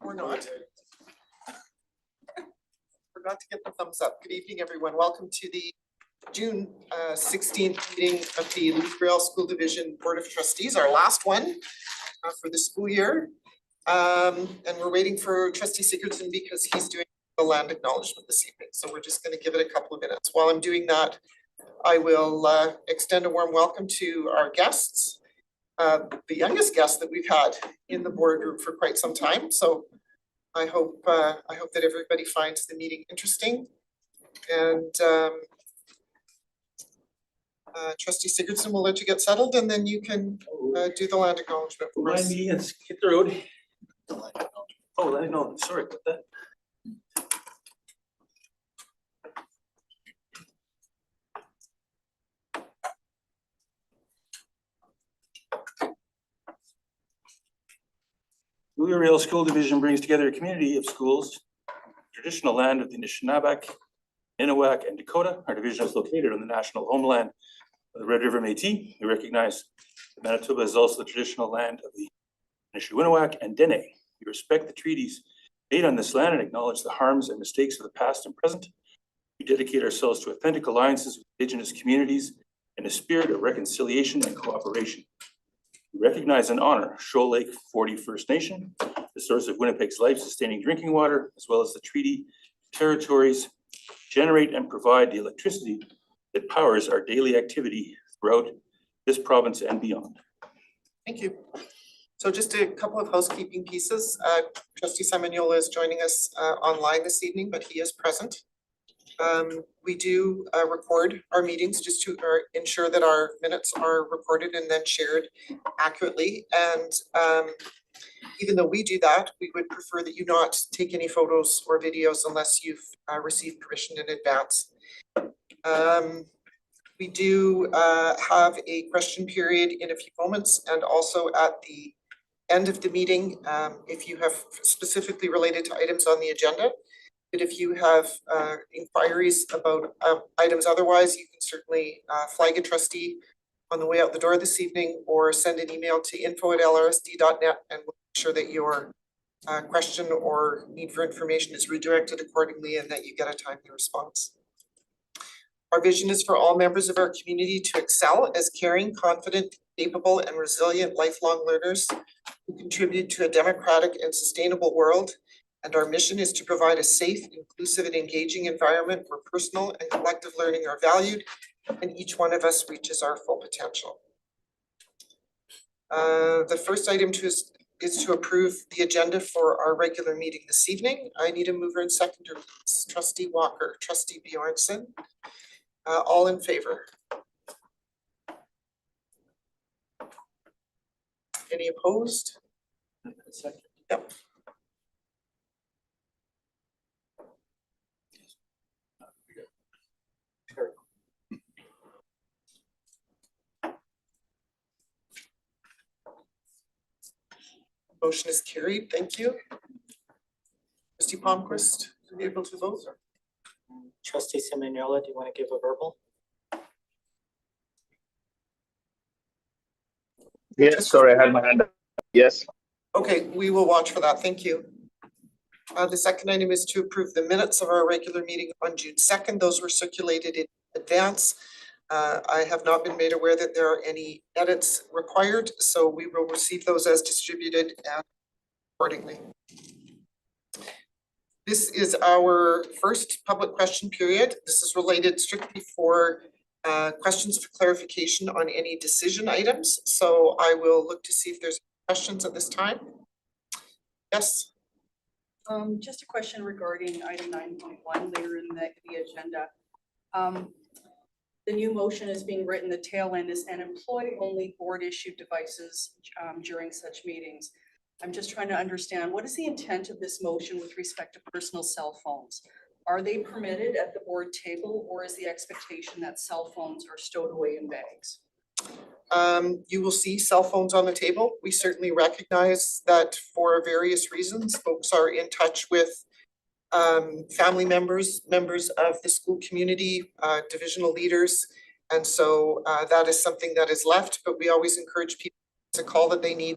Or not. Forgot to get the thumbs up. Good evening, everyone. Welcome to the June 16th meeting of the Louis-Riel School Division Board of Trustees, our last one for the school year. And we're waiting for Trustee Sigurdson because he's doing the land acknowledgement this evening. So we're just going to give it a couple of minutes. While I'm doing that, I will extend a warm welcome to our guests, the youngest guest that we've had in the board group for quite some time. So I hope that everybody finds the meeting interesting. And Trustee Sigurdson will let you get settled, and then you can do the land acknowledgement for us. Me and hit the road. Oh, I know. Sorry about that. Louis-Riel School Division brings together a community of schools, traditional land of the Anishinaabe, Innuwak, and Dakota. Our division is located on the national homeland of the Red River Métis. We recognize that Manitoba is also the traditional land of the Anishinaabe and Dene. We respect the treaties made on this land and acknowledge the harms and mistakes of the past and present. We dedicate ourselves to authentic alliances with Indigenous communities in a spirit of reconciliation and cooperation. We recognize and honor Shoal Lake 40 First Nation, the source of Winnipeg's life-sustaining drinking water, as well as the treaty territories generate and provide the electricity that powers our daily activity throughout this province and beyond. Thank you. So just a couple of housekeeping pieces. Trustee Simoniola is joining us online this evening, but he is present. We do record our meetings just to ensure that our minutes are recorded and then shared accurately. And even though we do that, we would prefer that you not take any photos or videos unless you've received permission in advance. We do have a question period in a few moments, and also at the end of the meeting, if you have specifically related to items on the agenda. But if you have inquiries about items otherwise, you can certainly flag a trustee on the way out the door this evening, or send an email to info@lrsd.net, and we'll make sure that your question or need for information is redirected accordingly and that you get a timely response. Our vision is for all members of our community to excel as caring, confident, capable, and resilient lifelong learners who contribute to a democratic and sustainable world. And our mission is to provide a safe, inclusive, and engaging environment where personal and collective learning are valued and each one of us reaches our full potential. The first item is to approve the agenda for our regular meeting this evening. I need a mover and seconder, please. Trustee Walker, Trustee Bjornson, all in favor? Any opposed? Second. Yep. Motion is carried. Thank you. Trustee Palmquist, are you able to vote? Trustee Simoniola, do you want to give a verbal? Yes, sorry, I had my hand up. Yes. Okay, we will watch for that. Thank you. The second item is to approve the minutes of our regular meeting on June 2nd. Those were circulated in advance. I have not been made aware that there are any edits required, so we will receive those as distributed and accordingly. This is our first public question period. This is related strictly for questions of clarification on any decision items. So I will look to see if there's questions at this time. Yes. Just a question regarding item 9.1 later in the agenda. The new motion is being written, the tail end is an employee-only board-issued devices during such meetings. I'm just trying to understand, what is the intent of this motion with respect to personal cell phones? Are they permitted at the board table, or is the expectation that cell phones are stowed away in bags? You will see cell phones on the table. We certainly recognize that for various reasons, folks are in touch with family members, members of the school community, divisional leaders. And so that is something that is left, but we always encourage people to call that they need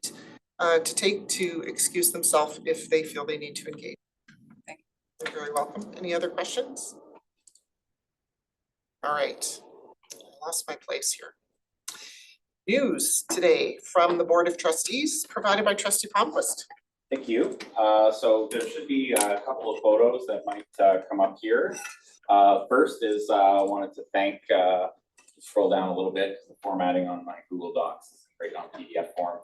to take to excuse themselves if they feel they need to engage. Thank you. You're very welcome. Any other questions? All right, I lost my place here. News today from the Board of Trustees, provided by Trustee Palmquist. Thank you. So there should be a couple of photos that might come up here. First is I wanted to thank, scroll down a little bit, the formatting on my Google Docs is great on PDF form.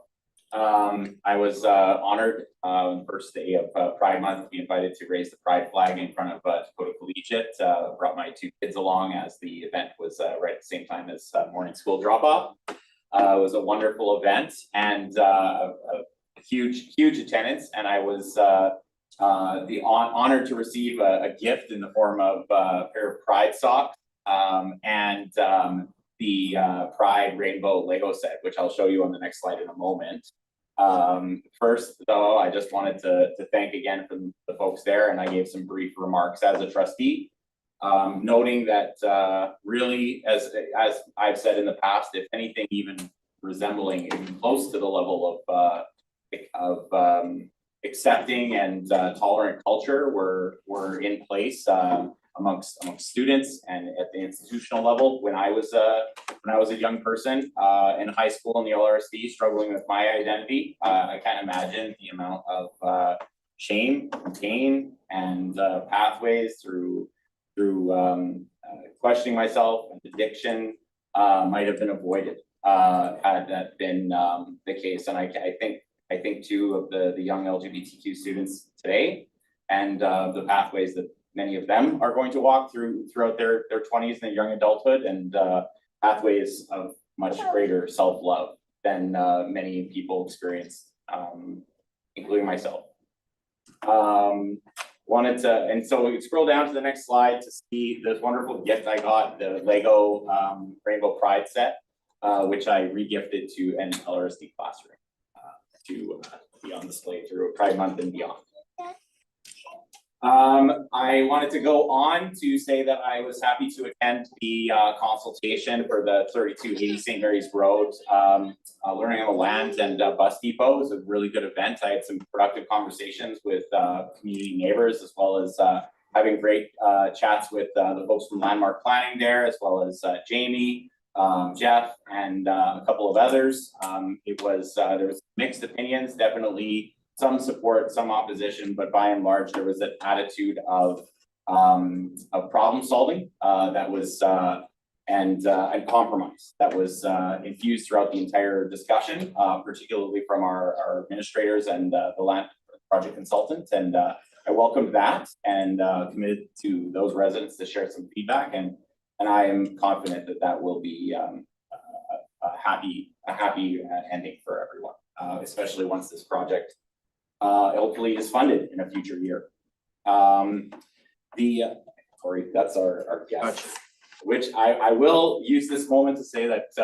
I was honored on the first day of Pride Month to be invited to raise the Pride flag in front of Dakota Collegiate. Brought my 2 kids along as the event was right at the same time as morning school drop off. It was a wonderful event and a huge attendance, and I was honored to receive a gift in the form of a pair of Pride socks and the Pride Rainbow Lego set, which I'll show you on the next slide in a moment. First, though, I just wanted to thank again from the folks there, and I gave some brief remarks as a trustee, noting that really, as I've said in the past, if anything even resembling even close to the level of accepting and tolerant culture were in place amongst students and at the institutional level when I was a young person in high school in the LRSD struggling with my identity. I can't imagine the amount of shame and pain and pathways through questioning myself and addiction might have been avoided had that been the case. And I think too of the young LGBTQ students today and the pathways that many of them are going to walk throughout their 20s and young adulthood, and pathways of much greater self-love than many people experience, including myself. And so we scroll down to the next slide to see this wonderful gift I got, the Lego Rainbow Pride set, which I re-gifted to an LRSD classroom to be on display through Pride Month and beyond. I wanted to go on to say that I was happy to attend the consultation for the 3280 St. Mary's Road Learning on the Land and Bus Depot. It was a really good event. I had some productive conversations with community neighbors, as well as having great chats with the folks from Landmark Planning there, as well as Jamie, Jeff, and a couple of others. There was mixed opinions, definitely some support, some opposition, but by and large, there was an attitude of problem solving that was and compromise that was infused throughout the entire discussion, particularly from our administrators and the land project consultant. And I welcomed that and committed to those residents to share some feedback. And I am confident that that will be a happy ending for everyone, especially once this project hopefully is funded in a future year. Corey, that's our guest, which I will use this moment to say that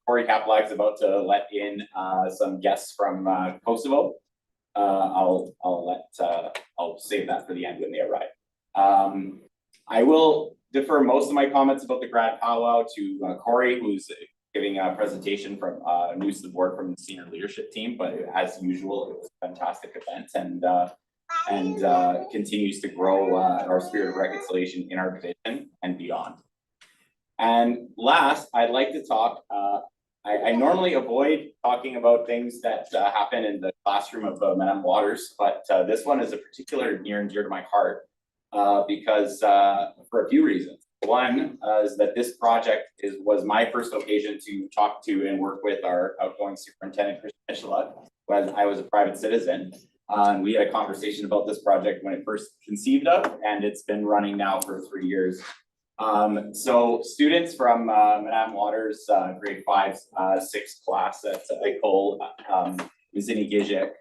Corey Kaplak is about to let in some guests from Kosovo. I'll save that for the end when they arrive. I will defer most of my comments about the grad powwow to Corey, who's giving a presentation from news to the board from the senior leadership team. But as usual, it was a fantastic event and continues to grow our spirit of reconciliation in our division and beyond. And last, I'd like to talk. I normally avoid talking about things that happen in the classroom of Madame Waters, but this one is a particular near and dear to my heart because for a few reasons. One is that this project was my first occasion to talk to and work with our outgoing superintendent, Christian Michalak, when I was a private citizen. And we had a conversation about this project when it first conceived of, and it's been running now for 3 years. So students from Madame Waters grade 5, 6 class at École Mizini Gijek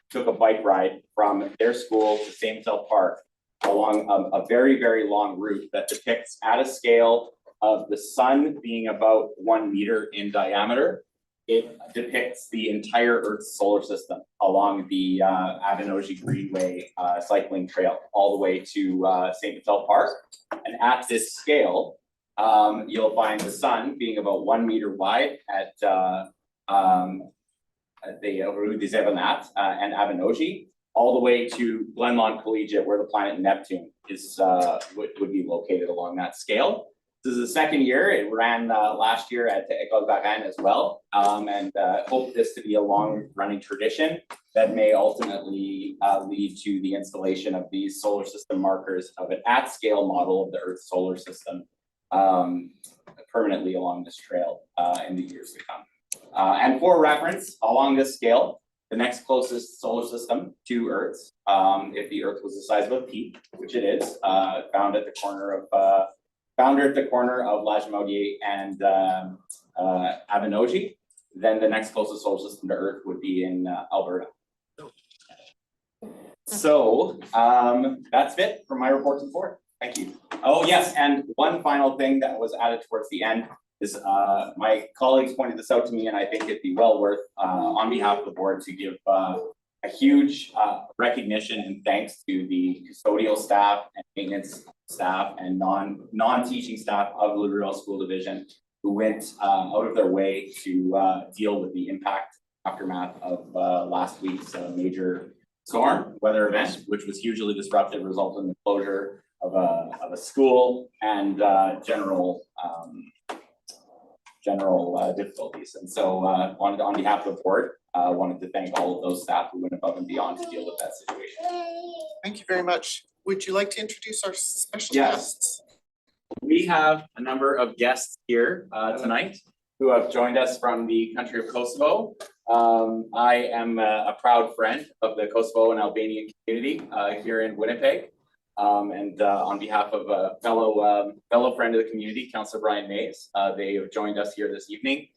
took a bike ride from their school to St. Michel Park along a very, very long route that depicts at a scale of the sun being about 1 meter in diameter. It depicts the entire Earth's solar system along the Avenoji Greenway cycling trail all the way to St. Michel Park. And at this scale, you'll find the sun being about 1 meter wide at Zevenat and Abinogi, all the way to Glenlawn Collegiate, where the planet Neptune is would be located along that scale. This is the second year. It ran last year at École Varennes as well, and hope this to be a long-running tradition that may ultimately lead to the installation of these solar system markers of an at-scale model of the Earth's solar system permanently along this trail in the years to come. And for reference, along this scale, the next closest solar system to Earth's, if the Earth was the size of a pea, which it is, found at the corner of Lagimodiere and Abinogi, then the next closest solar system to Earth would be in Alberta. So that's it for my report to the board. Thank you. Oh yes, and one final thing that was added towards the end is my colleagues pointed this out to me, and I think it'd be well worth on behalf of the board to give a huge recognition and thanks to the custodial staff and maintenance staff and non-teaching staff of the Louisville School Division who went out of their way to deal with the impact aftermath of last week's major storm weather event, which was hugely disruptive, resulting in the closure of a school and general difficulties. And so wanted to, on behalf of the board, wanted to thank all of those staff who went above and beyond to deal with that situation. Thank you very much. Would you like to introduce our special Yes. guests? We have a number of guests here tonight who have joined us from the country of Kosovo. I am a proud friend of the Kosovo and Albanian community here in Winnipeg. And on behalf of a fellow friend of the community, Councillor Brian Mays, they have joined us here this evening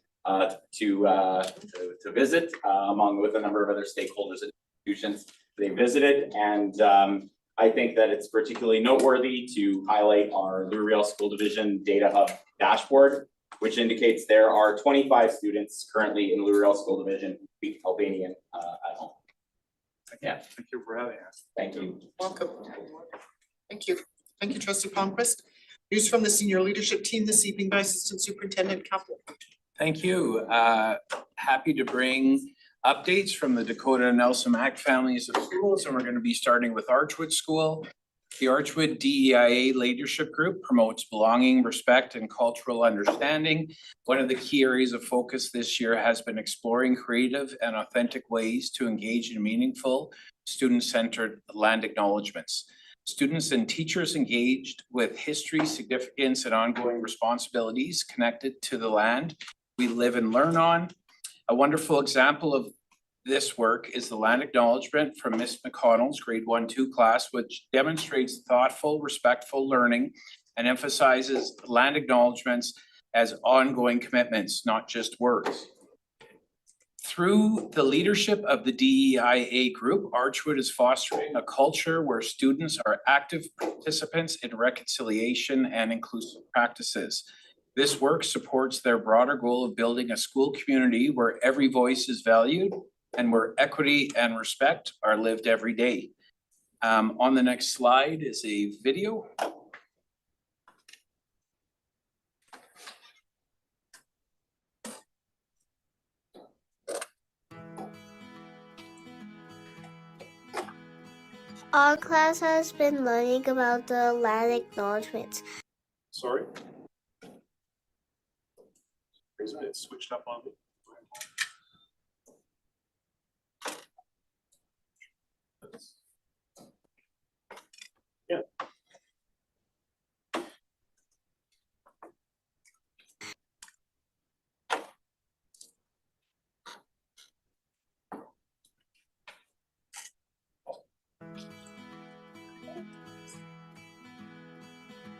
to visit, along with a number of other stakeholders and institutions they visited. And I think that it's particularly noteworthy to highlight our Louisville School Division Data Hub dashboard, which indicates there are 25 students currently in Louisville School Division who speak Albanian at home. Yeah. Thank you for having us. Thank you. Welcome. Thank you. Thank you, Trustee Palmquist. News from the senior leadership team this evening by Assistant Superintendent Kaplan. Thank you. Happy to bring updates from the Dakota and Nelson Mack families of schools, and we're going to be starting with Archwood School. The Archwood DEIA Leadership Group promotes belonging, respect, and cultural understanding. One of the key areas of focus this year has been exploring creative and authentic ways to engage in meaningful, student-centered land acknowledgements. Students and teachers engaged with history, significance, and ongoing responsibilities connected to the land we live and learn on. A wonderful example of this work is the land acknowledgement from Miss McConnell's grade 1-2 class, which demonstrates thoughtful, respectful learning and emphasizes land acknowledgements as ongoing commitments, not just words. Through the leadership of the DEIA group, Archwood is fostering a culture where students are active participants in reconciliation and inclusive practices. This work supports their broader goal of building a school community where every voice is valued and where equity and respect are lived every day. On the next slide is a video. Our class has been learning about the land acknowledgements. Sorry. It's switched up on me. Yeah.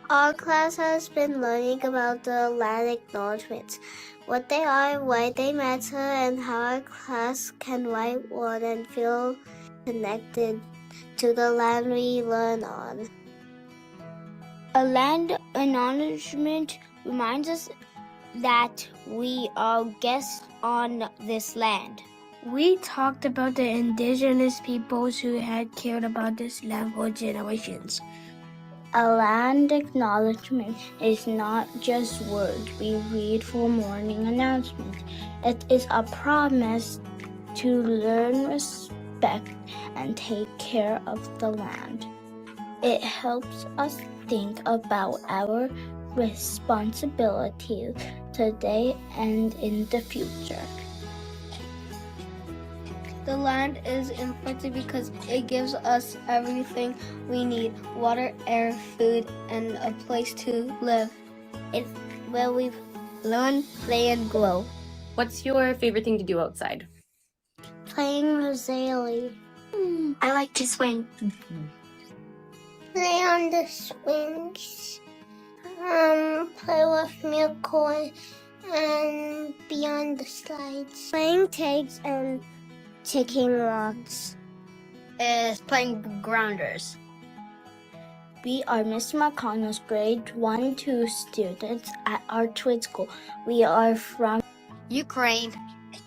Our class has been learning about the land acknowledgements, what they are, why they matter, and how our class can write one and feel connected to the land we learn on. A land acknowledgement reminds us that we are guests on this land. We talked about the indigenous peoples who had cared about this land for generations. A land acknowledgement is not just words we read for morning announcements. It is a promise to learn respect and take care of the land. It helps us think about our responsibilities today and in the future. The land is important because it gives us everything we need: water, air, food, and a place to live. It's where we learn, play, and grow. What's your favorite thing to do outside? Playing Rosalie. I like to swing. Play on the swings. Play with Milko and be on the slides. Playing tags and taking rocks. Is playing grounders. We are Miss McConnell's grade 1-2 students at Archwood School. We are from Ukraine.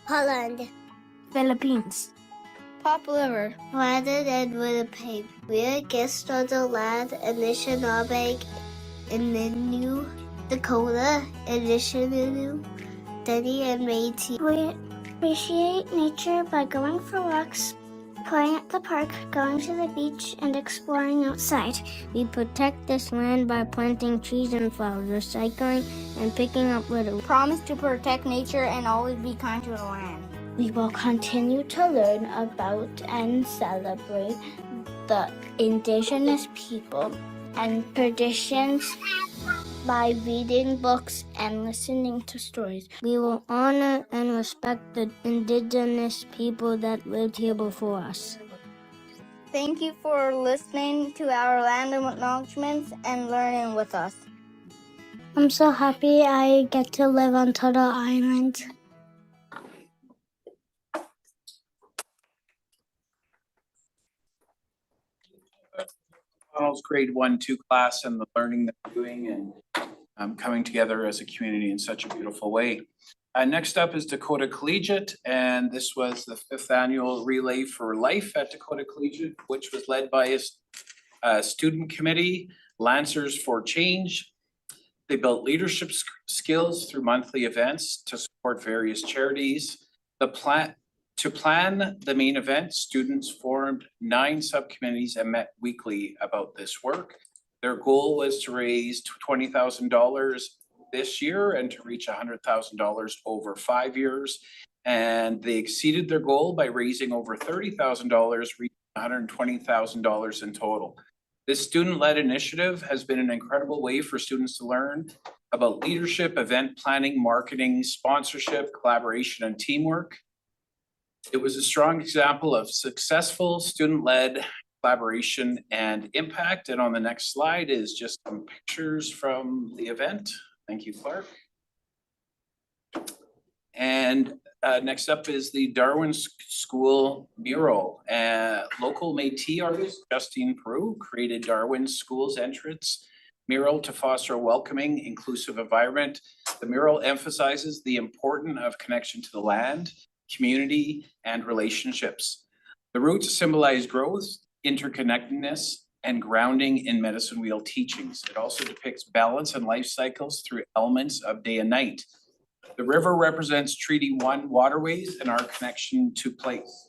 Holland. Philippines. Pop River. Rather than Winnipeg. We are guests on the land Anishinaabe in the New Dakota, Anishinaabe, Dene, and Métis. We appreciate nature by going for walks, playing at the park, going to the beach, and exploring outside. We protect this land by planting trees and flowers, recycling, and picking up litter. Promise to protect nature and always be kind to the land. We will continue to learn about and celebrate the Indigenous people and traditions by reading books and listening to stories. We will honor and respect the Indigenous people that lived here before us. Thank you for listening to our land acknowledgements and learning with us. I'm so happy I get to live on Turtle Island. McConnell's grade 1-2 class and the learning that we're doing and coming together as a community in such a beautiful way. Next up is Dakota Collegiate, and this was the 5th annual Relay for Life at Dakota Collegiate, which was led by a student committee, Lancers for Change. They built leadership skills through monthly events to support various charities. To plan the main event, students formed 9 subcommittees and met weekly about this work. Their goal was to raise $20,000 this year and to reach $100,000 over 5 years. And they exceeded their goal by raising over $30,000, reaching $120,000 in total. This student-led initiative has been an incredible way for students to learn about leadership, event planning, marketing, sponsorship, collaboration, and teamwork. It was a strong example of successful student-led collaboration and impact. And on the next slide is just some pictures from the event. Thank you, Clark. And next up is the Darwin School mural. Local Métis artist Justine Peru created Darwin School's entrance mural to foster a welcoming, inclusive environment. The mural emphasizes the importance of connection to the land, community, and relationships. The roots symbolize growth, interconnectedness, and grounding in medicine wheel teachings. It also depicts balance and life cycles through elements of day and night. The river represents Treaty 1 waterways and our connection to place.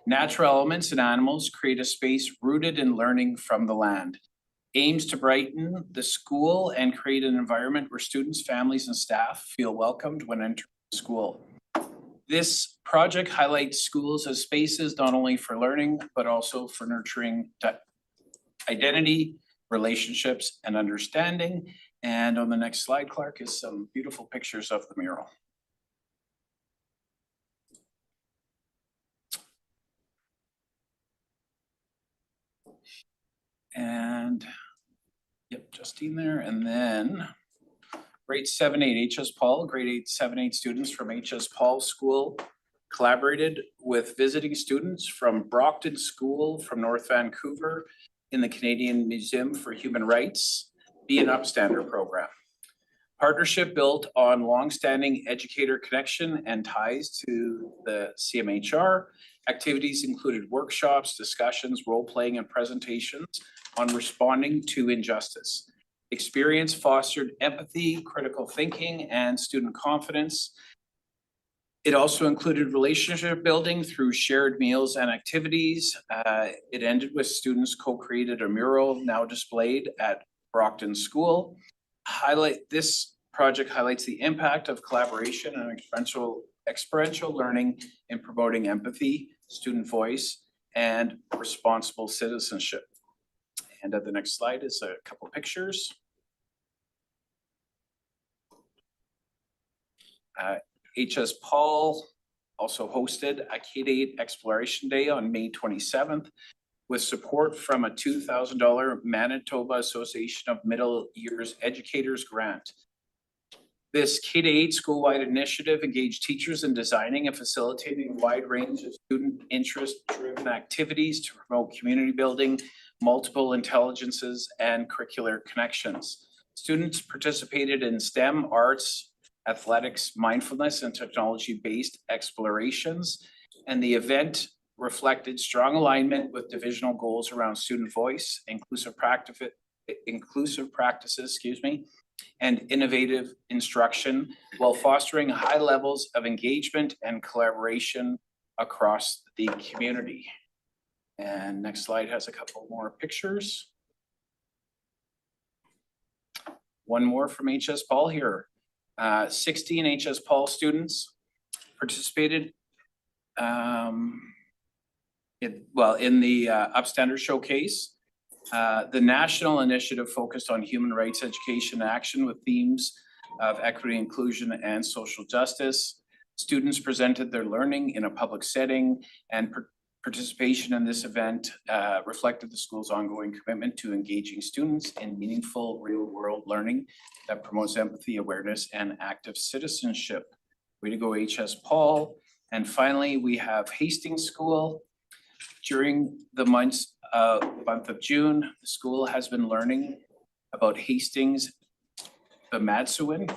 Natural elements and animals create a space rooted in learning from the land. Aims to brighten the school and create an environment where students, families, and staff feel welcomed when entering school. This project highlights schools as spaces not only for learning, but also for nurturing identity, relationships, and understanding. And on the next slide, Clark, is some beautiful pictures of the mural. And yep, Justine there. And then grade 7-8 HS Paul, grade 7-8 students from HS Paul School collaborated with visiting students from Brockton School from North Vancouver in the Canadian Museum for Human Rights Be an Upstander program. Partnership built on longstanding educator connection and ties to the CMHR. Activities included workshops, discussions, role-playing, and presentations on responding to injustice. Experience fostered empathy, critical thinking, and student confidence. It also included relationship building through shared meals and activities. It ended with students co-created a mural now displayed at Brockton School. This project highlights the impact of collaboration and experiential learning in promoting empathy, student voice, and responsible citizenship. And at the next slide is a couple pictures. HS Paul also hosted a K-8 Exploration Day on May 27th with support from a $2,000 Manitoba Association of Middle Years Educators grant. This K-8 school-wide initiative engaged teachers in designing and facilitating a wide range of student interest-driven activities to promote community building, multiple intelligences, and curricular connections. Students participated in STEM, arts, athletics, mindfulness, and technology-based explorations, and the event reflected strong alignment with divisional goals around student voice, inclusive practices, and innovative instruction, while fostering high levels of engagement and collaboration across the community. And next slide has a couple more pictures. One more from HS Paul here. 16 HS Paul students participated in the Upstander Showcase. The national initiative focused on human rights education action with themes of equity, inclusion, and social justice. Students presented their learning in a public setting, and participation in this event reflected the school's ongoing commitment to engaging students in meaningful real-world learning that promotes empathy, awareness, and active citizenship. Way to go, HS Paul. And finally, we have Hastings School. During the month of June, the school has been learning about Hastings, the Matsuwin,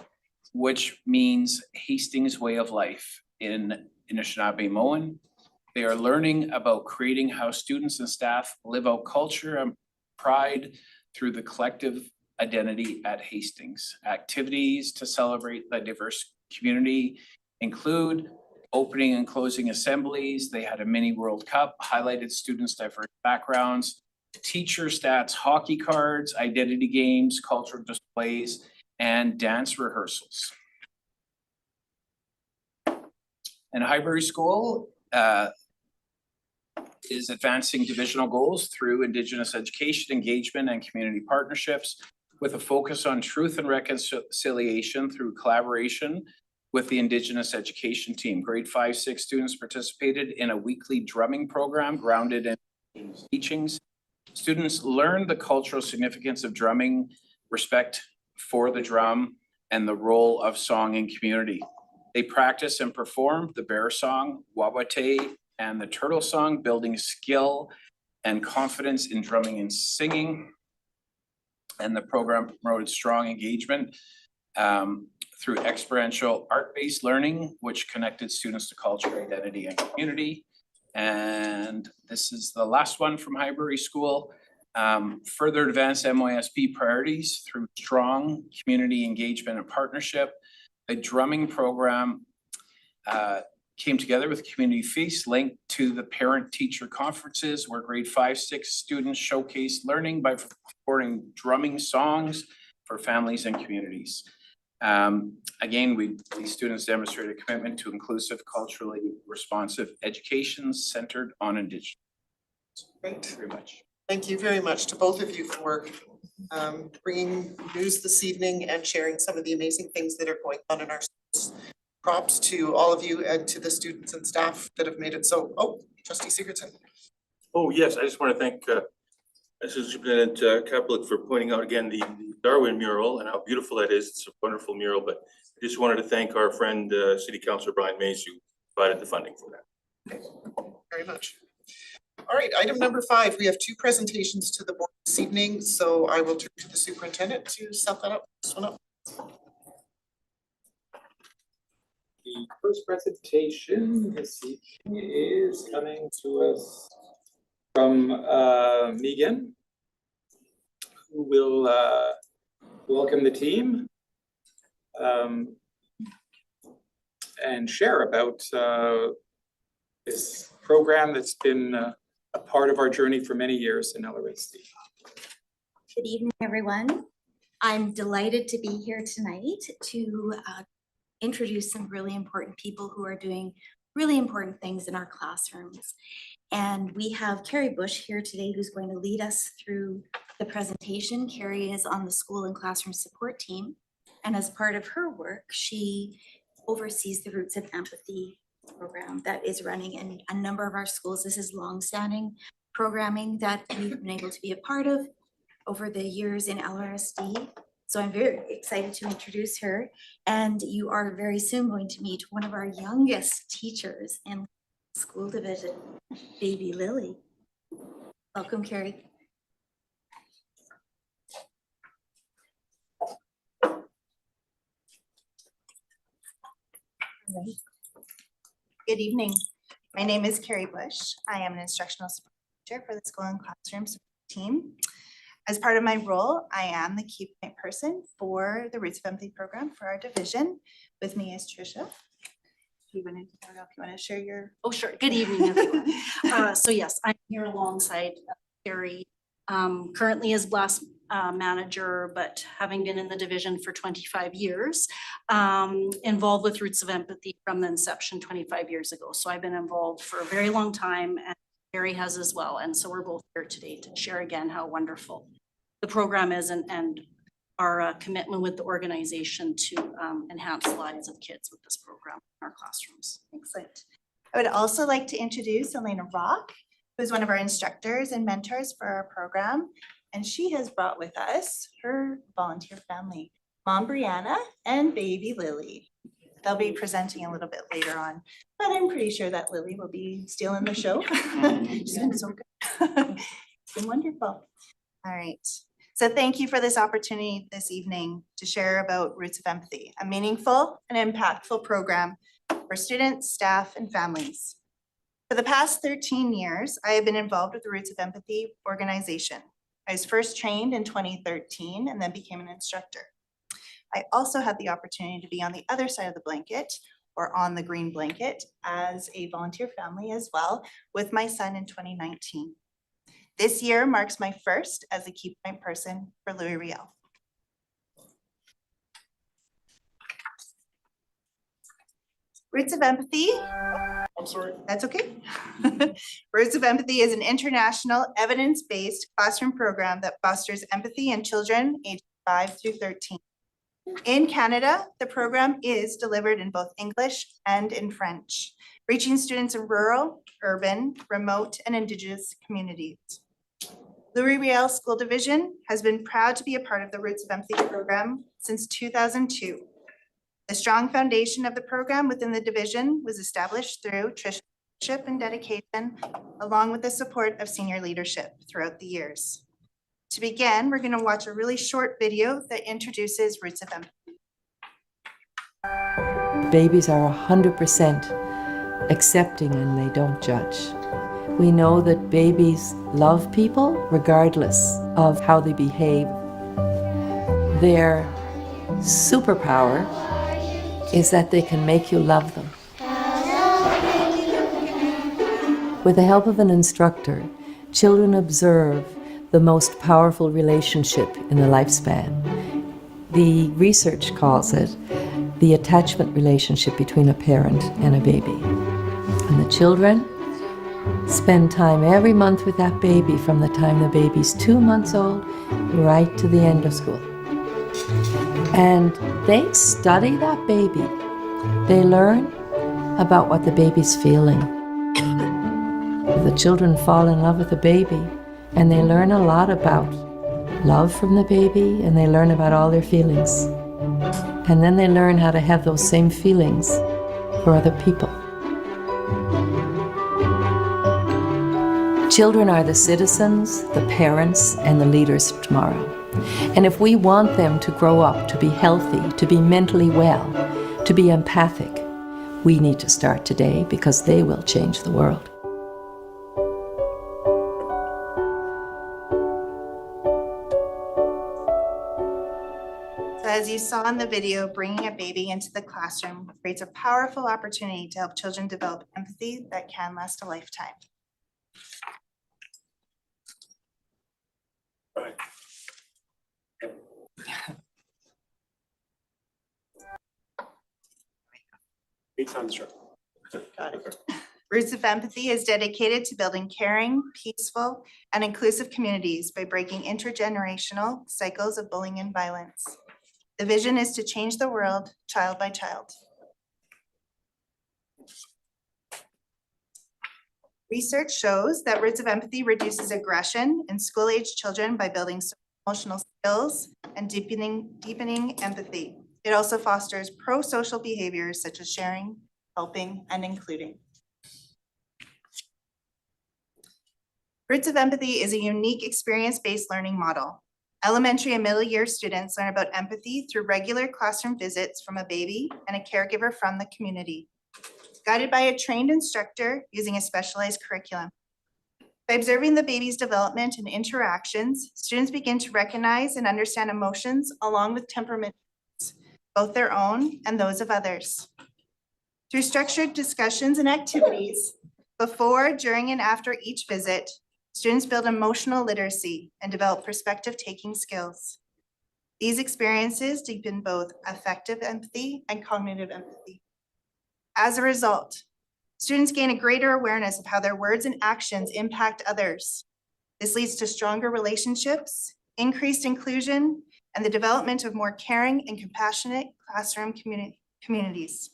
which means Hastings way of life in Anishinaabe-Moan. They are learning about creating how students and staff live out culture and pride through the collective identity at Hastings. Activities to celebrate the diverse community include opening and closing assemblies. They had a mini World Cup, highlighted students' diverse backgrounds, teacher stats, hockey cards, identity games, cultural displays, and dance rehearsals. And Highbury School is advancing divisional goals through Indigenous education, engagement, and community partnerships with a focus on truth and reconciliation through collaboration with the Indigenous education team. Grade 5-6 students participated in a weekly drumming program grounded in teachings. Students learned the cultural significance of drumming, respect for the drum, and the role of song in community. They practice and perform the bear song, Wawate, and the turtle song, building skill and confidence in drumming and singing. And the program promoted strong engagement through experiential art-based learning, which connected students to culture, identity, and community. And this is the last one from Highbury School. Further advanced MYSP priorities through strong community engagement and partnership. A drumming program came together with community feasts linked to the parent-teacher conferences where grade 5-6 students showcased learning by recording drumming songs for families and communities. Again, these students demonstrated a commitment to inclusive, culturally responsive education centered on Indigenous. Great. Very much. Thank you very much to both of you for bringing news this evening and sharing some of the amazing things that are going on in our schools. Props to all of you and to the students and staff that have made it so. Oh, Trustee Sigurdsson. Oh, yes, I just want to thank Assistant Superintendent Kapelik for pointing out again the Darwin mural and how beautiful that is. It's a wonderful mural, but I just wanted to thank our friend City Councilor Brian Mays who provided the funding for that. Thanks very much. All right, item number 5, we have 2 presentations to the board this evening, so I will turn to the superintendent to set that up. This one up. The first presentation this evening is coming to us from Megan, who will welcome the team. and share about this program that's been a part of our journey for many years in LRSD. Good evening, everyone. I'm delighted to be here tonight to introduce some really important people who are doing really important things in our classrooms. And we have Carrie Bush here today who's going to lead us through the presentation. Carrie is on the school and classroom support team. And as part of her work, she oversees the Roots of Empathy program that is running in a number of our schools. This is longstanding programming that we've been able to be a part of over the years in LRSD. So I'm very excited to introduce her. And you are very soon going to meet one of our youngest teachers in school division, baby Lily. Welcome, Carrie. Good evening. My name is Carrie Bush. I am an instructional support teacher for the school and classroom support team. As part of my role, I am the key point person for the Roots of Empathy program for our division. With me is Trisha. You want to, I don't know if you want to share your. Oh, sure. Good evening, everyone. So yes, I'm here alongside Carrie, currently as blast manager, but having been in the division for 25 years, involved with Roots of Empathy from the inception 25 years ago. So I've been involved for a very long time, and Carrie has as well. And so we're both here today to share again how wonderful the program is and our commitment with the organization to enhance the lives of kids with this program in our classrooms. Excellent. I would also like to introduce Elena Rock, who is one of our instructors and mentors for our program. And she has brought with us her volunteer family, Mom Brianna and baby Lily. They'll be presenting a little bit later on, but I'm pretty sure that Lily will be stealing the show. She's been so good. It's been wonderful. All right. So thank you for this opportunity this evening to share about Roots of Empathy, a meaningful and impactful program for students, staff, and families. For the past 13 years, I have been involved with the Roots of Empathy organization. I was first trained in 2013 and then became an instructor. I also had the opportunity to be on the other side of the blanket or on the green blanket as a volunteer family as well with my son in 2019. This year marks my first as a key point person for Louis Riel. Roots of Empathy. I'm sorry. That's okay. Roots of Empathy is an international evidence-based classroom program that fosters empathy in children aged 5 through 13. In Canada, the program is delivered in both English and in French, reaching students in rural, urban, remote, and Indigenous communities. Louis Riel School Division has been proud to be a part of the Roots of Empathy program since 2002. The strong foundation of the program within the division was established through Trisha's leadership and dedication, along with the support of senior leadership throughout the years. To begin, we're going to watch a really short video that introduces Roots of Empathy. Babies are 100% accepting and they don't judge. We know that babies love people regardless of how they behave. Their superpower is that they can make you love them. With the help of an instructor, children observe the most powerful relationship in the lifespan. The research calls it the attachment relationship between a parent and a baby. And the children spend time every month with that baby from the time the baby's 2 months old right to the end of school. And they study that baby. They learn about what the baby's feeling. The children fall in love with the baby and they learn a lot about love from the baby and they learn about all their feelings. And then they learn how to have those same feelings for other people. Children are the citizens, the parents, and the leaders of tomorrow. And if we want them to grow up, to be healthy, to be mentally well, to be empathic, we need to start today because they will change the world. So as you saw in the video, bringing a baby into the classroom creates a powerful opportunity to help children develop empathy that can last a lifetime. Got it. Roots of Empathy is dedicated to building caring, peaceful, and inclusive communities by breaking intergenerational cycles of bullying and violence. The vision is to change the world child by child. Research shows that Roots of Empathy reduces aggression in school-age children by building emotional skills and deepening empathy. It also fosters pro-social behaviors such as sharing, helping, and including. Roots of Empathy is a unique experience-based learning model. Elementary and middle year students learn about empathy through regular classroom visits from a baby and a caregiver from the community, guided by a trained instructor using a specialized curriculum. By observing the baby's development and interactions, students begin to recognize and understand emotions along with temperaments, both their own and those of others. Through structured discussions and activities, before, during, and after each visit, students build emotional literacy and develop perspective-taking skills. These experiences deepen both affective empathy and cognitive empathy. As a result, students gain a greater awareness of how their words and actions impact others. This leads to stronger relationships, increased inclusion, and the development of more caring and compassionate classroom communities.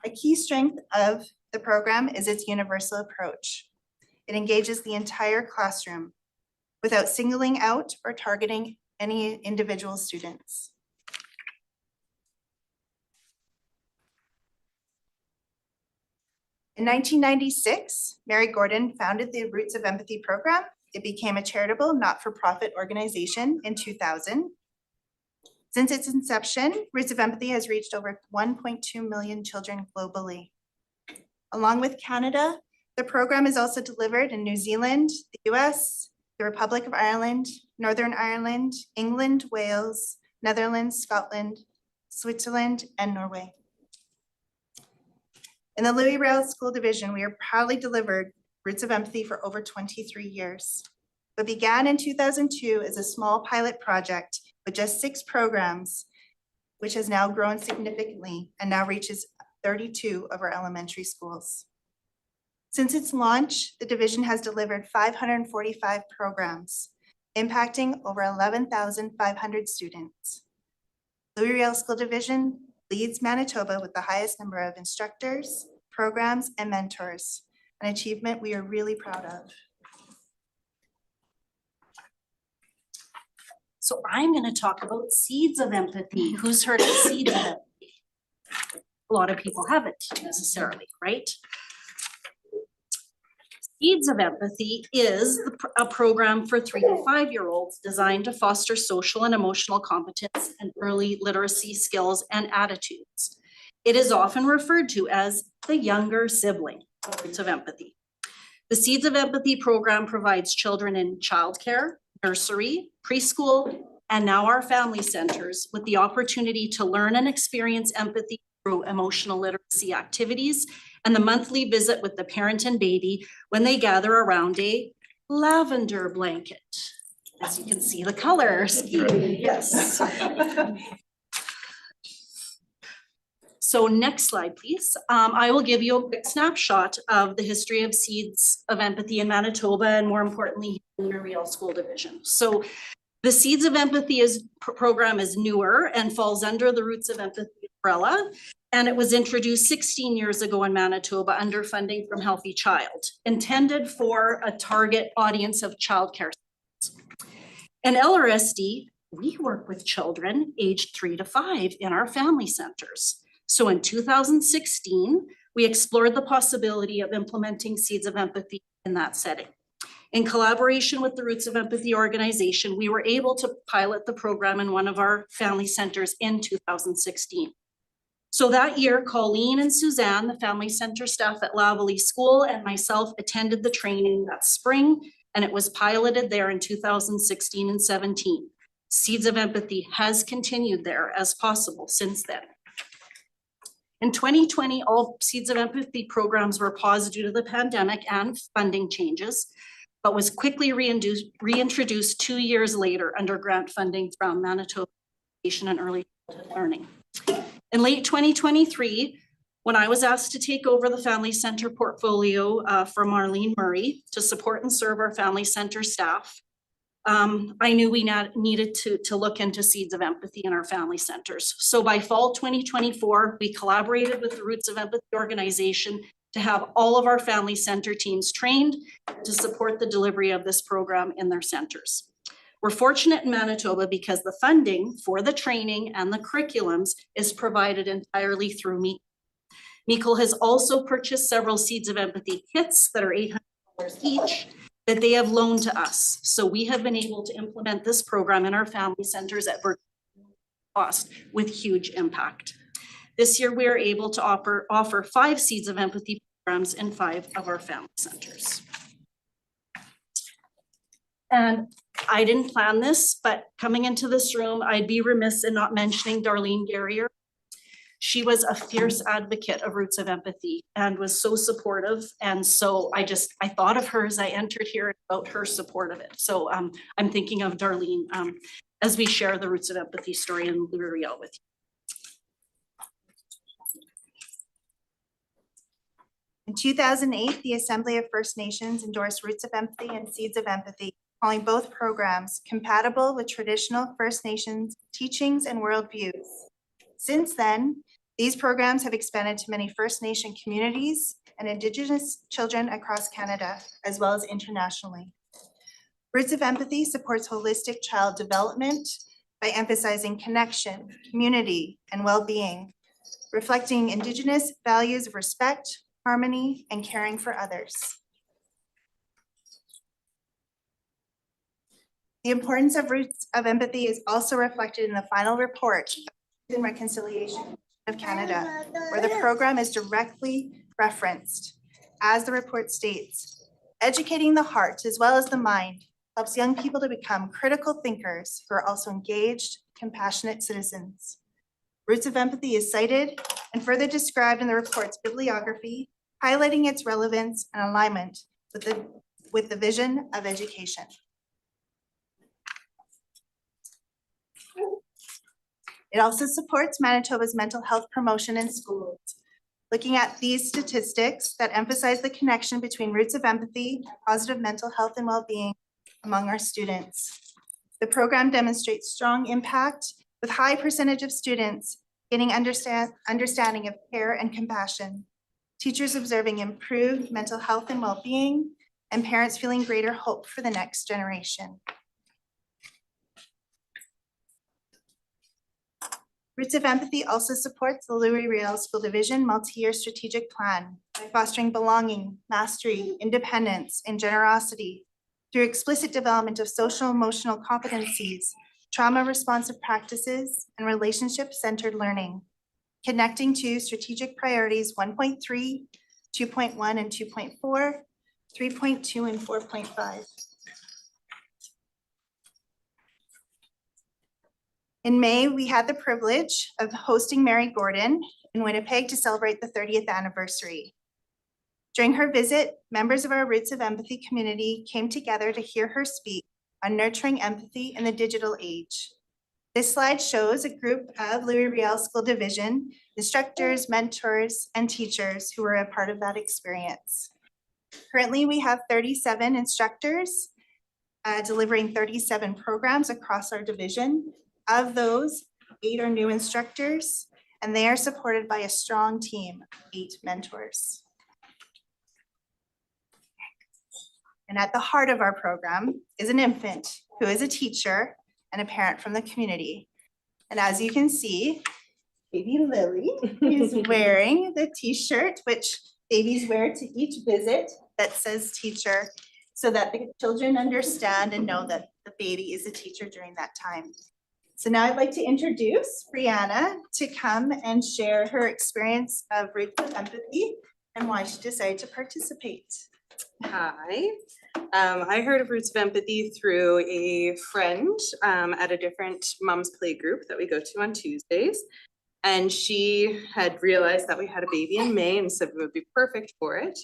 A key strength of the program is its universal approach. It engages the entire classroom without singling out or targeting any individual students. In 1996, Mary Gordon founded the Roots of Empathy program. It became a charitable, not-for-profit organization in 2000. Since its inception, Roots of Empathy has reached over 1.2 million children globally. Along with Canada, the program is also delivered in New Zealand, the US, the Republic of Ireland, Northern Ireland, England, Wales, Netherlands, Scotland, Switzerland, and Norway. In the Louis Riel School Division, we are proudly delivered Roots of Empathy for over 23 years. It began in 2002 as a small pilot project with just 6 programs, which has now grown significantly and now reaches 32 of our elementary schools. Since its launch, the division has delivered 545 programs, impacting over 11,500 students. Louis Riel School Division leads Manitoba with the highest number of instructors, programs, and mentors, an achievement we are really proud of. So I'm going to talk about Seeds of Empathy. Who's heard of Seeds of Empathy? A lot of people haven't necessarily, right? Seeds of Empathy is a program for 3 to 5-year-olds designed to foster social and emotional competence and early literacy skills and attitudes. It is often referred to as the younger sibling of Roots of Empathy. The Seeds of Empathy program provides children in childcare, nursery, preschool, and now our family centers with the opportunity to learn and experience empathy through emotional literacy activities and the monthly visit with the parent and baby when they gather around a lavender blanket. As you can see the color scheme, yes. So next slide, please. I will give you a quick snapshot of the history of Seeds of Empathy in Manitoba and more importantly, in the Riel School Division. So the Seeds of Empathy program is newer and falls under the Roots of Empathy umbrella. And it was introduced 16 years ago in Manitoba under funding from Healthy Child, intended for a target audience of childcare. In LRSD, we work with children aged 3 to 5 in our family centers. So in 2016, we explored the possibility of implementing Seeds of Empathy in that setting. In collaboration with the Roots of Empathy organization, we were able to pilot the program in one of our family centers in 2016. So that year, Colleen and Suzanne, the family center staff at Lavallee School, and myself attended the training that spring, and it was piloted there in 2016 and 17. Seeds of Empathy has continued there as possible since then. In 2020, all Seeds of Empathy programs were paused due to the pandemic and funding changes, but was quickly reintroduced 2 years later under grant funding from Manitoba Education and Early Childhood Learning. In late 2023, when I was asked to take over the Family Center portfolio from Marlene Murray to support and serve our Family Center staff, I knew we needed to look into Seeds of Empathy in our family centers. So by fall 2024, we collaborated with the Roots of Empathy organization to have all of our family center teams trained to support the delivery of this program in their centers. We're fortunate in Manitoba because the funding for the training and the curriculums is provided entirely through me. Meikle has also purchased several Seeds of Empathy kits that are $800 each that they have loaned to us. So we have been able to implement this program in our family centers at virtual cost with huge impact. This year, we are able to offer 5 Seeds of Empathy programs in 5 of our family centers. And I didn't plan this, but coming into this room, I'd be remiss in not mentioning Darlene Garrier. She was a fierce advocate of Roots of Empathy and was so supportive. And so I thought of her as I entered here about her support of it. So I'm thinking of Darlene as we share the Roots of Empathy story in Louis Riel with you. In 2008, the Assembly of First Nations endorsed Roots of Empathy and Seeds of Empathy, calling both programs compatible with traditional First Nations teachings and worldviews. Since then, these programs have expanded to many First Nation communities and Indigenous children across Canada, as well as internationally. Roots of Empathy supports holistic child development by emphasizing connection, community, and well-being, reflecting Indigenous values of respect, harmony, and caring for others. The importance of Roots of Empathy is also reflected in the final report in Reconciliation of Canada, where the program is directly referenced. As the report states, educating the heart as well as the mind helps young people to become critical thinkers who are also engaged, compassionate citizens. Roots of Empathy is cited and further described in the report's bibliography, highlighting its relevance and alignment with the vision of education. It also supports Manitoba's mental health promotion in schools. Looking at these statistics that emphasize the connection between Roots of Empathy and positive mental health and well-being among our students. The program demonstrates strong impact with high percentage of students gaining understanding of care and compassion, teachers observing improved mental health and well-being, and parents feeling greater hope for the next generation. Roots of Empathy also supports the Louis Riel School Division multi-year strategic plan by fostering belonging, mastery, independence, and generosity through explicit development of social emotional competencies, trauma responsive practices, and relationship-centered learning, connecting to strategic priorities 1.3, 2.1 and 2.4, 3.2 and 4.5. In May, we had the privilege of hosting Mary Gordon in Winnipeg to celebrate the 30th anniversary. During her visit, members of our Roots of Empathy community came together to hear her speak on nurturing empathy in the digital age. This slide shows a group of Louis Riel School Division instructors, mentors, and teachers who were a part of that experience. Currently, we have 37 instructors delivering 37 programs across our division. Of those, 8 are new instructors, and they are supported by a strong team, 8 mentors. And at the heart of our program is an infant who is a teacher and a parent from the community. And as you can see, baby Lily is wearing the t-shirt which babies wear to each visit that says teacher, so that the children understand and know that the baby is a teacher during that time. So now I'd like to introduce Brianna to come and share her experience of Roots of Empathy and why she decided to participate. Hi. I heard of Roots of Empathy through a friend at a different mom's play group that we go to on Tuesdays. And she had realized that we had a baby in May and said we would be perfect for it.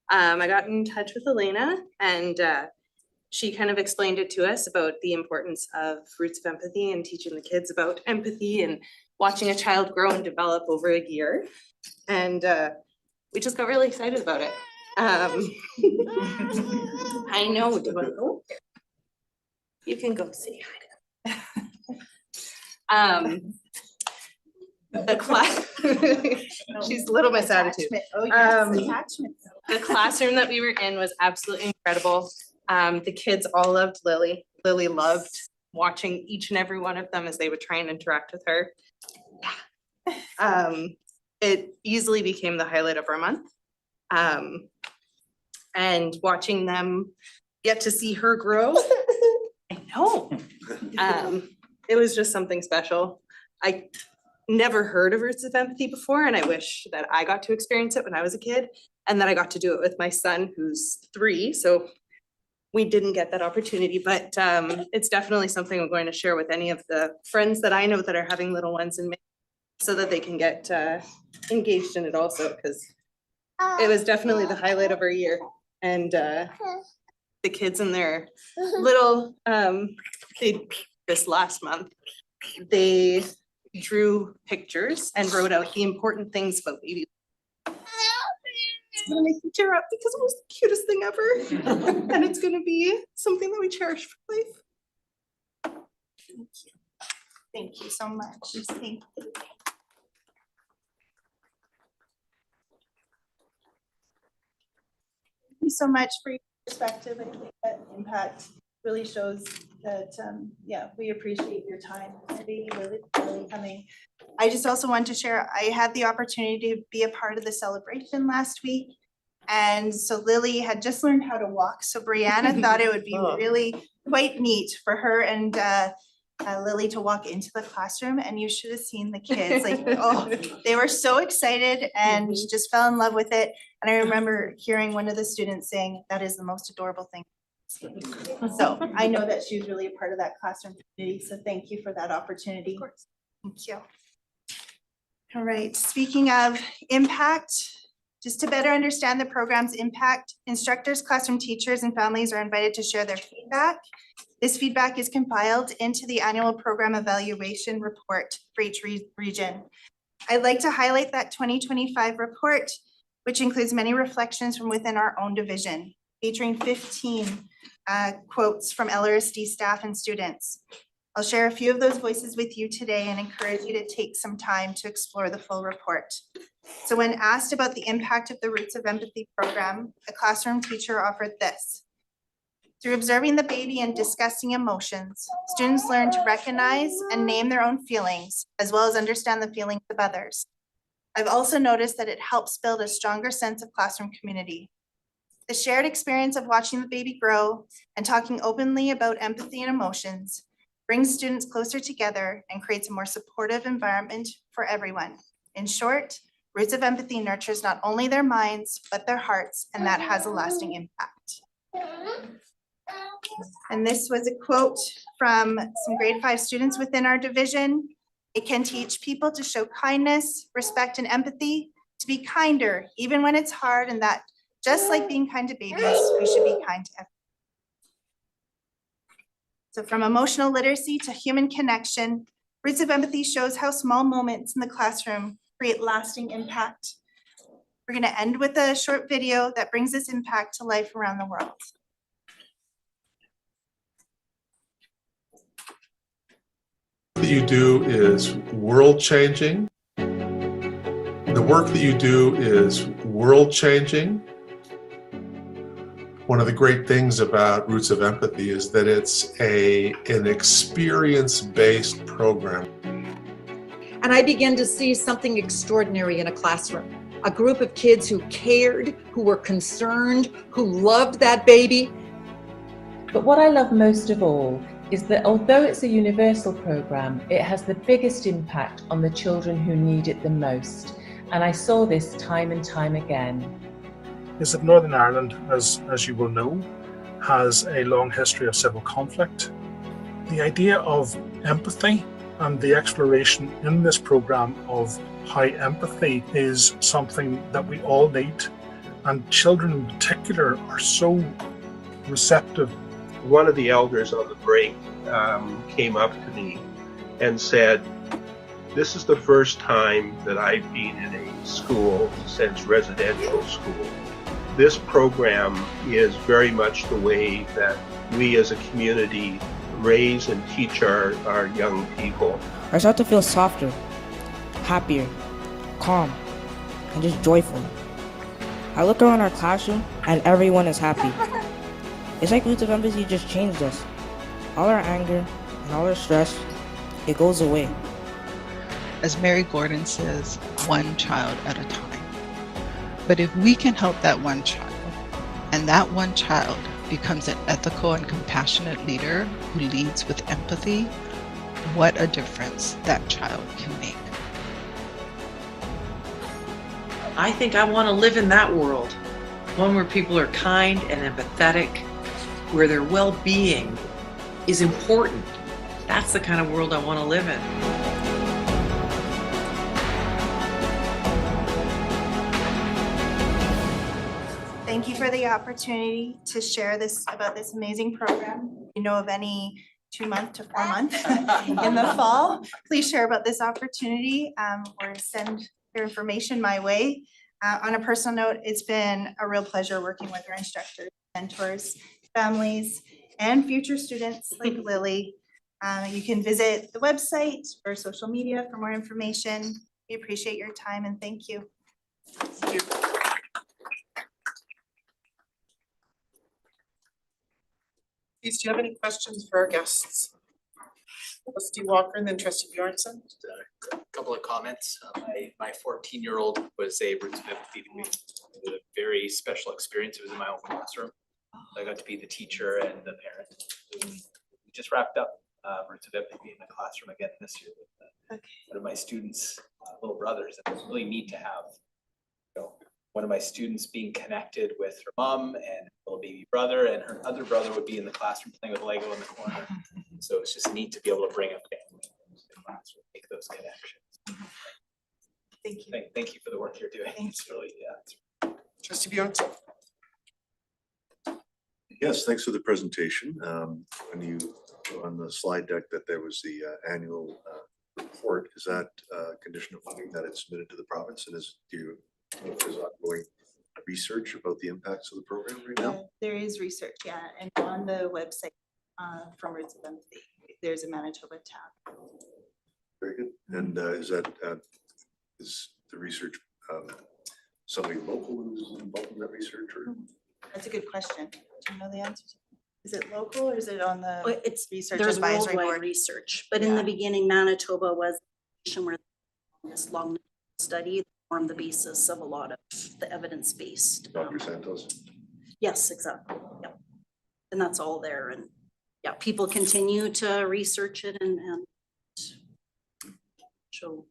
I got in touch with Elena and she kind of explained it to us about the importance of Roots of Empathy and teaching the kids about empathy and watching a child grow and develop over a year. And we just got really excited about it. I know, do you want to go? You can go say hi. The class, she's a little Miss Attitude. Oh, yes, attachment. The classroom that we were in was absolutely incredible. The kids all loved Lily. Lily loved watching each and every one of them as they would try and interact with her. It easily became the highlight of our month. And watching them get to see her grow, I know. It was just something special. I never heard of Roots of Empathy before, and I wish that I got to experience it when I was a kid, and that I got to do it with my son who's 3, so we didn't get that opportunity, but it's definitely something I'm going to share with any of the friends that I know that are having little ones in May, so that they can get engaged in it also, because it was definitely the highlight of our year. And the kids in their little, this last month, they drew pictures and wrote out the important things about baby. It's gonna make me tear up because it was the cutest thing ever. And it's gonna be something that we cherish for life. Thank you. Thank you so much. Thank you. Thank you so much for your perspective. I think that impact really shows that, yeah, we appreciate your time. Baby Lily coming. I just also want to share, I had the opportunity to be a part of the celebration last week. And so Lily had just learned how to walk. So Brianna thought it would be really quite neat for her and Lily to walk into the classroom, and you should have seen the kids, like, oh, they were so excited and just fell in love with it. And I remember hearing one of the students saying, that is the most adorable thing. So I know that she was really a part of that classroom community, so thank you for that opportunity. Of course. Thank you. All right, speaking of impact, just to better understand the program's impact, instructors, classroom teachers, and families are invited to share their feedback. This feedback is compiled into the annual program evaluation report for each region. I'd like to highlight that 2025 report, which includes many reflections from within our own division, featuring 15 quotes from LRSD staff and students. I'll share a few of those voices with you today and encourage you to take some time to explore the full report. So when asked about the impact of the Roots of Empathy program, a classroom teacher offered this. Through observing the baby and discussing emotions, students learn to recognize and name their own feelings, as well as understand the feelings of others. I've also noticed that it helps build a stronger sense of classroom community. The shared experience of watching the baby grow and talking openly about empathy and emotions brings students closer together and creates a more supportive environment for everyone. In short, Roots of Empathy nurtures not only their minds, but their hearts, and that has a lasting impact. And this was a quote from some grade 5 students within our division. It can teach people to show kindness, respect, and empathy, to be kinder, even when it's hard, and that just like being kind to babies, we should be kind to everyone. So from emotional literacy to human connection, Roots of Empathy shows how small moments in the classroom create lasting impact. We're going to end with a short video that brings this impact to life around the world. What you do is world-changing. The work that you do is world-changing. One of the great things about Roots of Empathy is that it's an experience-based program. And I began to see something extraordinary in a classroom. A group of kids who cared, who were concerned, who loved that baby. But what I love most of all is that although it's a universal program, it has the biggest impact on the children who need it the most. And I saw this time and time again. is that Northern Ireland, as you will know, has a long history of civil conflict. The idea of empathy and the exploration in this program of how empathy is something that we all need, and children in particular are so receptive. One of the elders on the break came up to me and said, "This is the first time that I've been in a school since residential school. This program is very much the way that we as a community raise and teach our young people." I start to feel softer, happier, calm, and just joyful. I look around our classroom and everyone is happy. It's like Roots of Empathy just changed us. All our anger and all our stress, it goes away. As Mary Gordon says, one child at a time. But if we can help that one child, and that one child becomes an ethical and compassionate leader who leads with empathy, what a difference that child can make. I think I want to live in that world, one where people are kind and empathetic, where their well-being is important. That's the kind of world I want to live in. Thank you for the opportunity to share about this amazing program. If you know of any 2-month to 4-month in the fall, please share about this opportunity or send your information my way. On a personal note, it's been a real pleasure working with our instructors, mentors, families, and future students like Lily. You can visit the website or social media for more information. We appreciate your time and thank you. Thank you. Please, do you have any questions for our guests? Trustee Walker and then Trustee Bjornson. A couple of comments. My 14-year-old was a Roots of Empathy to me. It was a very special experience. It was in my own classroom. I got to be the teacher and the parent. We just wrapped up Roots of Empathy in the classroom again this year with one of my students' little brothers. And it was really neat to have, you know, one of my students being connected with her mom and little baby brother, and her other brother would be in the classroom playing with Lego in the corner. So it's just neat to be able to bring up family into the classroom, make those connections. Thank you. Thank you for the work you're doing. It's really, Trustee Bjornson. Yes, thanks for the presentation. When you, on the slide deck that there was the annual report, is that condition of funding that it's submitted to the province, and is ongoing research about the impacts of the program right now? There is research, yeah, and on the website from Roots of Empathy, there's a Manitoba tab. Very good. And is the research somebody local who's involved in that research, or? That's a good question. Do you know the answer? Is it local or is it on the? Well, it's Research there's Advisory worldwide Board? research, but in the beginning, Manitoba was where this long study formed the basis of a lot of the evidence-based. Dr. Santos? Yes, exactly. Yep. And that's all there. And yeah, people continue to research it and show.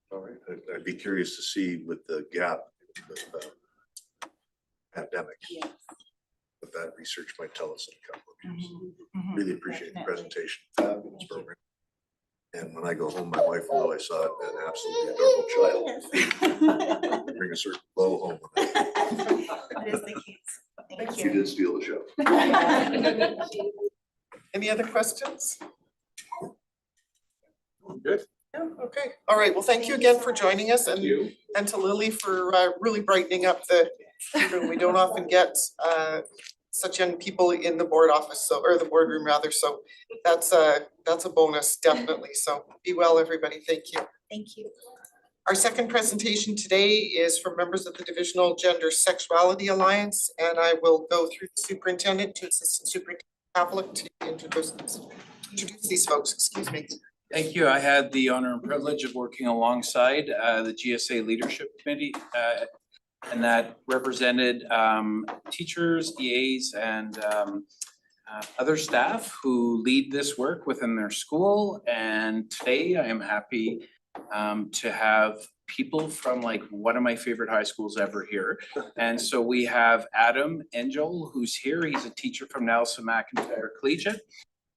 All right, I'd be curious to see with the gap with pandemic, what that research might tell us in a couple of years. Really appreciate the presentation. Fabulous program. And when I go home, my wife will know I saw an absolutely adorable child. Bring a certain glow home. That is the case. Thank You you. did steal the show. Any other questions? Good. Yeah, okay. All right. Well, thank you again for joining us, and to Lily for really brightening up the room. We don't often get such young people in the board office, or the boardroom rather. So that's a bonus, definitely. So be well, everybody. Thank you. Thank you. Our second presentation today is from members of the Divisional Gender Sexuality Alliance, and I will go through the superintendent to Assistant Superintendent Pavlik to introduce these folks. Excuse me. Thank you. I had the honor and privilege of working alongside the GSA Leadership Committee, and that represented teachers, EAs, and other staff who lead this work within their school. And today I am happy to have people from like one of my favorite high schools ever here. And so we have Adam Angel, who's here. He's a teacher from Nelson McIntyre Collegiate.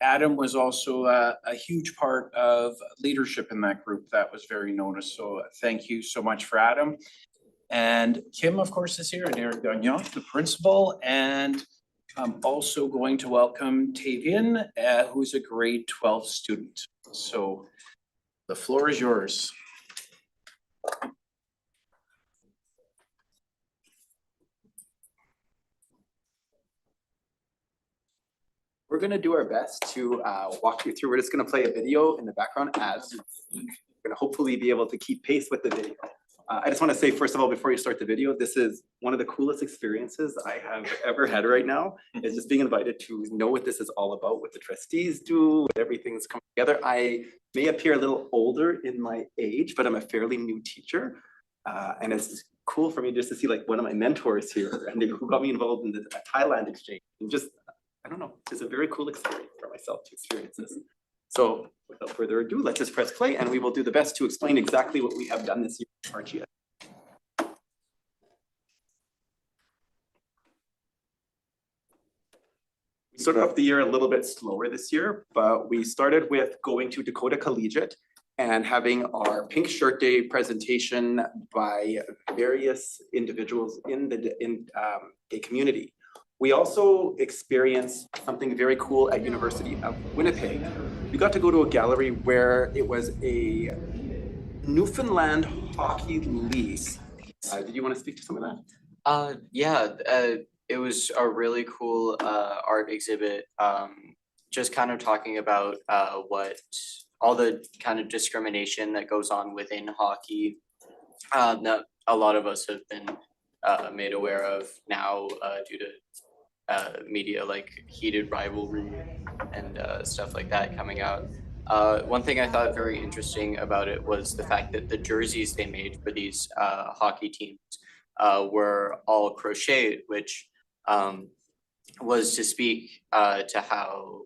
Adam was also a huge part of leadership in that group that was very noticed. So thank you so much for Adam. And Kim, of course, is here, and Eric Gagnon, the principal. And I'm also going to welcome Tavian, who's a grade 12 student. So the floor is yours. We're gonna do our best to walk you through. We're just gonna play a video in the background as we're gonna hopefully be able to keep pace with the video. I just wanna say, first of all, before you start the video, this is one of the coolest experiences I have ever had right now, is just being invited to know what this is all about, what the trustees do, what everything's coming together. I may appear a little older in my age, but I'm a fairly new teacher. And it's cool for me just to see like one of my mentors here and who got me involved in the Thailand exchange. And just, I don't know, it's a very cool experience for myself to experience this. So without further ado, let's just press play and we will do the best to explain exactly what we have done this year at RGS. We started off the year a little bit slower this year, but we started with going to Dakota Collegiate and having our Pink Shirt Day presentation by various individuals in the gay community. We also experienced something very cool at University of Winnipeg. We got to go to a gallery where it was a Newfoundland hockey league. Did you want to speak to some of that? It was a really cool art exhibit, just kind of talking about what all the kind of discrimination that goes on within hockey that a lot of us have been made aware of now due to media like heated rivalry and stuff like that coming out. One thing I thought very interesting about it was the fact that the jerseys they made for these hockey teams were all crocheted, which was to speak to how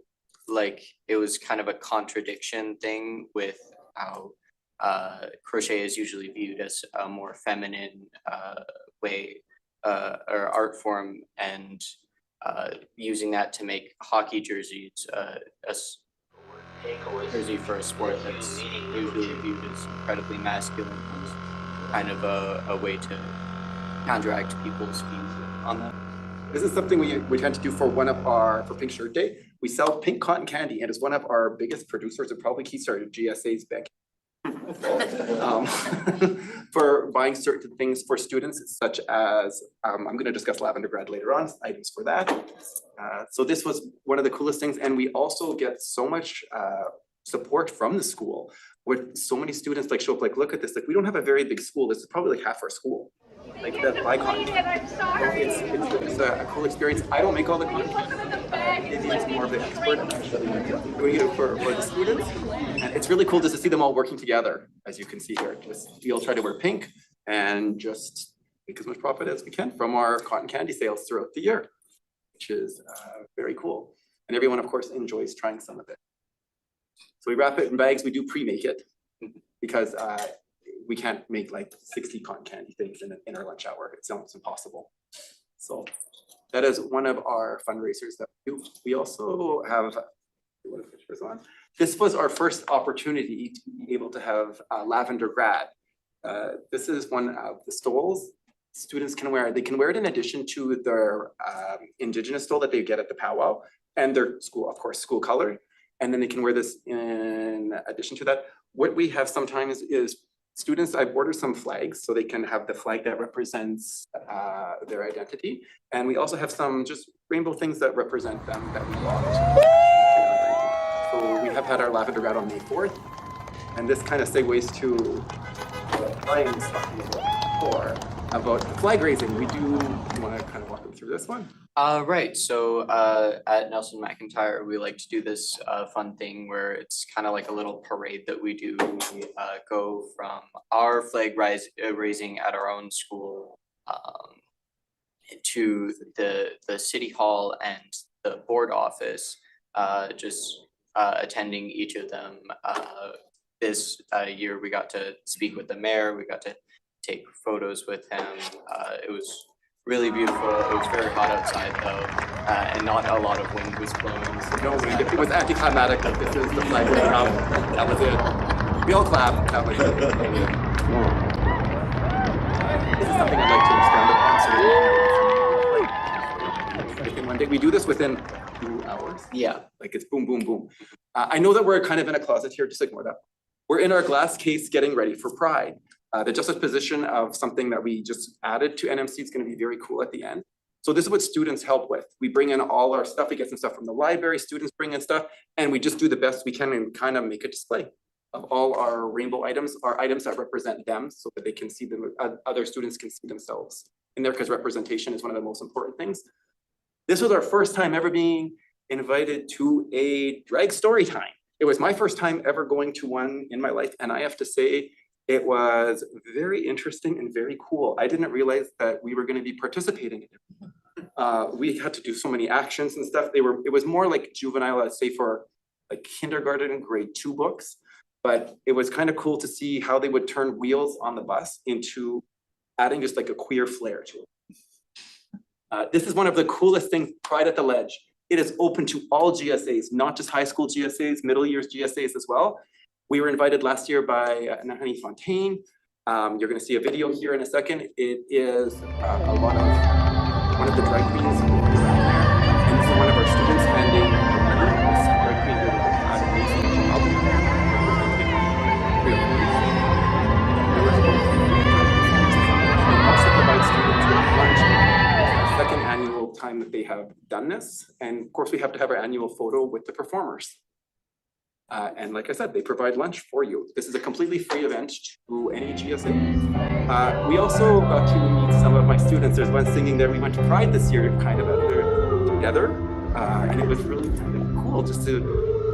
like it was kind of a contradiction thing with how crochet is usually viewed as a more feminine way or art form, and using that to make hockey jerseys a jersey for a sport that's usually viewed as incredibly masculine was kind of a way to counteract people's views on that. This is something we tend to do for for Pink Shirt Day. We sell pink cotton candy, and it's one of our biggest producers and probably key started GSA's Becky. For buying certain things for students, such as, I'm going to discuss Lavender Grad later on, items for that. So this was one of the coolest things, and we also get so much support from the school, with so many students like show up like, look at this, like we don't have a very big school, this is probably like half our school. Like that icon. It's a cool experience. I don't make all the content. Maybe it's more of the expert doing it for the students. And it's really cool just to see them all working together, as you can see here. We all try to wear pink and just make as much profit as we can from our cotton candy sales throughout the year, which is very cool. And everyone, of course, enjoys trying some of it. So we wrap it in bags. We do pre-make it because we can't make like 60 cotton candy things in our lunch hour. It's almost impossible. So that is one of our fundraisers that we do. We also have, this was our first opportunity to be able to have Lavender Grad. This is one of the stoles students can wear. They can wear it in addition to their Indigenous stole that they get at the powwow and their school, of course, school color. And then they can wear this in addition to that. What we have sometimes is students, I've ordered some flags so they can have the flag that represents their identity. And we also have some just rainbow things that represent them that we bought. So we have had our Lavender Grad on May 4th. And this kind of segues to what Brian's talking before about flag raising. We do want to kind of walk them through this one. Right, so at Nelson McIntyre, we like to do this fun thing where it's kind of like a little parade that we do. We go from our flag raising at our own school to the city hall and the board office, just attending each of them this year we got to speak with the mayor, we got to take photos with him. It was really beautiful. It was very hot outside though, and not a lot of wind was blowing. So No wind, it was anticlimactic, like this is the flag going up, that was it. We all clapped, that was it. This is something I'd like to expand upon, so everything one day, we do this within 2 hours. Yeah. Like it's boom, boom, boom. I know that we're kind of in a closet here, just ignore that. We're in our glass case getting ready for Pride. The juxtaposition of something that we just added to NMC is gonna be very cool at the end. So this is what students help with. We bring in all our stuff, we get some stuff from the library, students bring in stuff, and we just do the best we can and kind of make a display of all our rainbow items, our items that represent them so that they can see them, other students can see themselves in there, because representation is one of the most important things. This was our first time ever being invited to a drag story time. It was my first time ever going to one in my life, and I have to say, it was very interesting and very cool. I didn't realize that we were gonna be participating in it. We had to do so many actions and stuff. It was more like juvenile, I'd say, for like kindergarten and grade 2 books. But it was kind of cool to see how they would turn wheels on the bus into adding just like a queer flair to it. This is one of the coolest things, Pride at the Ledge. It is open to all GSAs, not just high school GSAs, middle years GSAs as well. We were invited last year by Nahani Fontaine. You're gonna see a video here in a second. It is a lot of, one of the drag queens around there. And this is one of our students spending this drag queen did an amazing job. We also provide students with lunch. Second annual time that they have done this. And of course, we have to have our annual photo with the performers. And like I said, they provide lunch for you. This is a completely free event to any GSA. We also got to meet some of my students. There's one singing there. We went to Pride this year, kind of together. And it was really kind of cool just to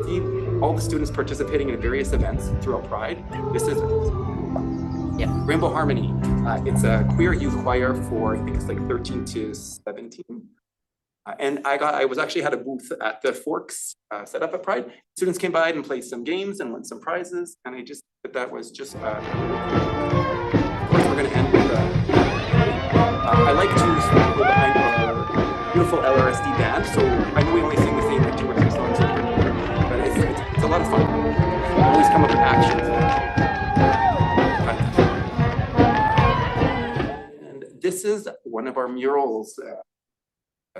see all the students participating in various events throughout Pride. This is Rainbow Harmony. It's a queer youth choir for, I think it's like 13 to 17. And I was actually had a booth at the Forks set up at Pride. Students came by and played some games and won some prizes. And I just, that was just, of course, we're gonna end with, I like to go behind our beautiful LRSD band. So I know we only sing the same like 2 or 3 songs, but it's a lot of fun. We always come up with actions. And this is one of our murals.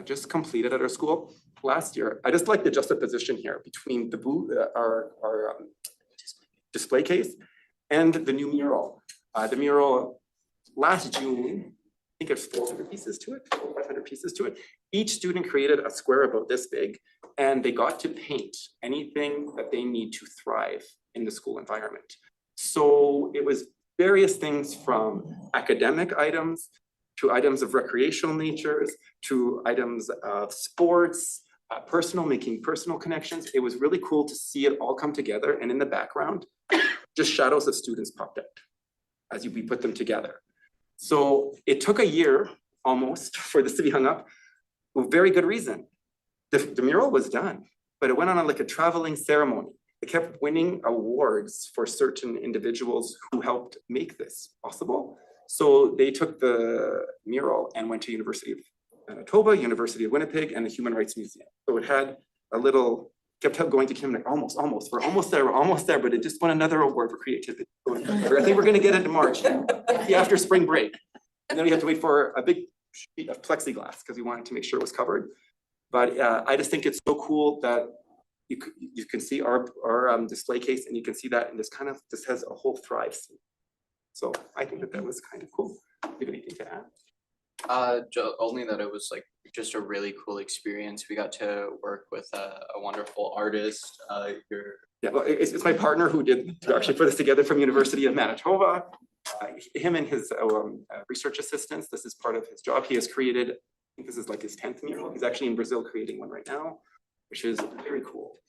Just completed at our school last year. I just like the juxtaposition here between the booth, our display case and the new mural. The mural last June, I think there's 400 pieces to it, 500 pieces to it. Each student created a square about this big, and they got to paint anything that they need to thrive in the school environment. So it was various things from academic items to items of recreational natures, to items of sports, making personal connections. It was really cool to see it all come together, and in the background, just shadows of students popped out as we put them together. So it took a year almost for this to be hung up, with very good reason. The mural was done, but it went on like a traveling ceremony. It kept winning awards for certain individuals who helped make this possible. So they took the mural and went to University of Manitoba, University of Winnipeg, and the Human Rights Museum. So it had a little, kept going to Kim, like almost, we're almost there, but it just won another award for creativity. So I think we're gonna get it in March, after spring break. And then we have to wait for a big sheet of plexiglass because we wanted to make sure it was covered. But I just think it's so cool that you can see our display case, and you can see that, and this has a whole thrive scene. So I think that was kind of cool. Do you have anything to add? Only that it was like just a really cool experience. We got to work with a wonderful artist. Yeah, well, it's my partner who actually put this together from University of Manitoba. Him and his research assistants, this is part of his job. He has created, I think this is like his 10th mural. He's actually in Brazil creating one right now, which is very cool.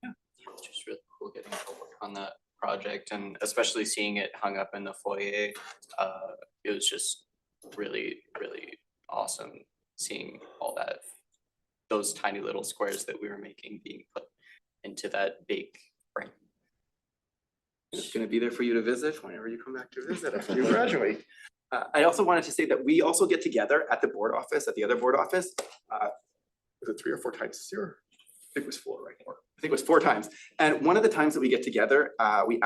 Yeah, it's just really cool getting to work on that project, and especially seeing it hung up in the foyer. It was just really, really awesome seeing all that, those tiny little squares that we were making being put into that big frame. It's gonna be there for you to visit whenever you come back to visit after you graduate. I also wanted to say that we also get together at the board office, at the other board office. Was it 3 or 4 times this year? I think it was 4, right? I think it was 4 times. And one of the times that we get together, we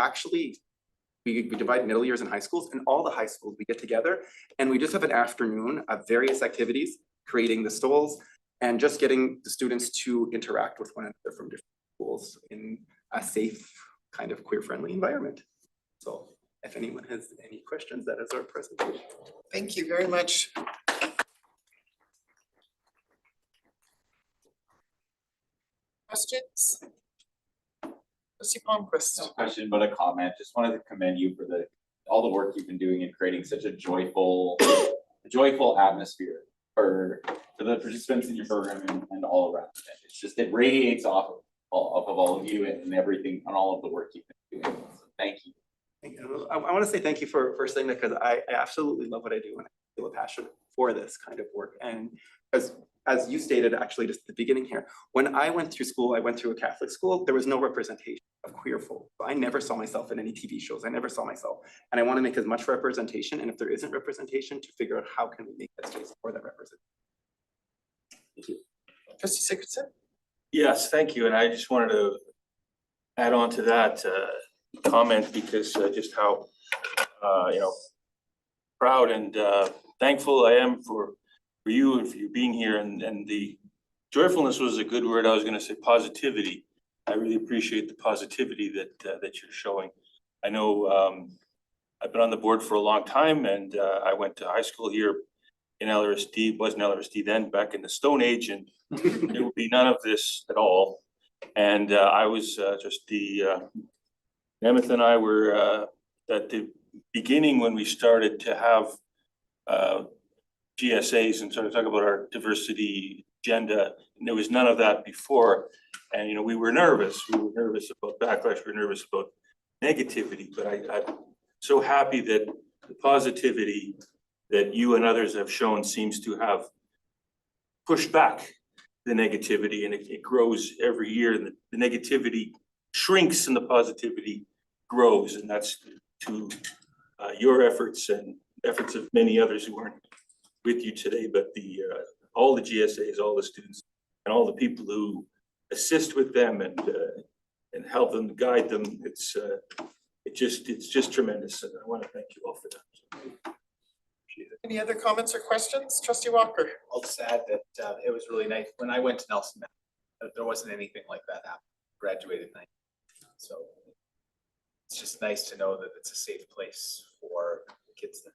divide middle years and high schools, and all the high schools, we get together and we just have an afternoon of various activities, creating the stoles and just getting the students to interact with one another from different schools in a safe, kind of queer-friendly environment. So if anyone has any questions, that is our presentation. Thank you very much. Questions? Trustee Palmquist. No question, but a comment. Just wanted to commend you for all the work you've been doing in creating such a joyful atmosphere for the participants in your program and all around it. It's just, it radiates off of all of you and everything and all of the work you've been doing. So thank you. I want to say thank you for saying that, because I absolutely love what I do and I feel a passion for this kind of work. And as you stated, actually, just at the beginning here, when I went through school, I went through a Catholic school, there was no representation of queer folk. I never saw myself in any TV shows. I never saw myself. And I want to make as much representation. And if there isn't representation, to figure out how can we make that space for that representation. Thank you. Trustee Sigurdson? Yes, thank you. And I just wanted to add on to that comment, because just how, proud and thankful I am for you and for you being here, and the joyfulness was a good word. I was going to say positivity. I really appreciate the positivity that you're showing. I know I've been on the board for a long time, and I went to high school here in LRSD, wasn't LRSD then, back in the Stone Age, and there would be none of this at all. And I was Nemeth and I were at the beginning when we started to have GSAs and sort of talk about our diversity agenda, and there was none of that before. And we were nervous. We were nervous about backlash. We were nervous about negativity. But I'm so happy that the positivity that you and others have shown seems to have pushed back the negativity, and it grows every year. And the negativity shrinks and the positivity grows, and that's to your efforts and efforts of many others who weren't with you today, but all the GSAs, all the students, and all the people who assist with them and help them, guide them. It's just tremendous, and I want to thank you all for that. Any other comments or questions? Trustee Walker? I'll just add that it was really nice. When I went to Nelson, there wasn't anything like that happen. Graduated night. So it's just nice to know that it's a safe place for kids.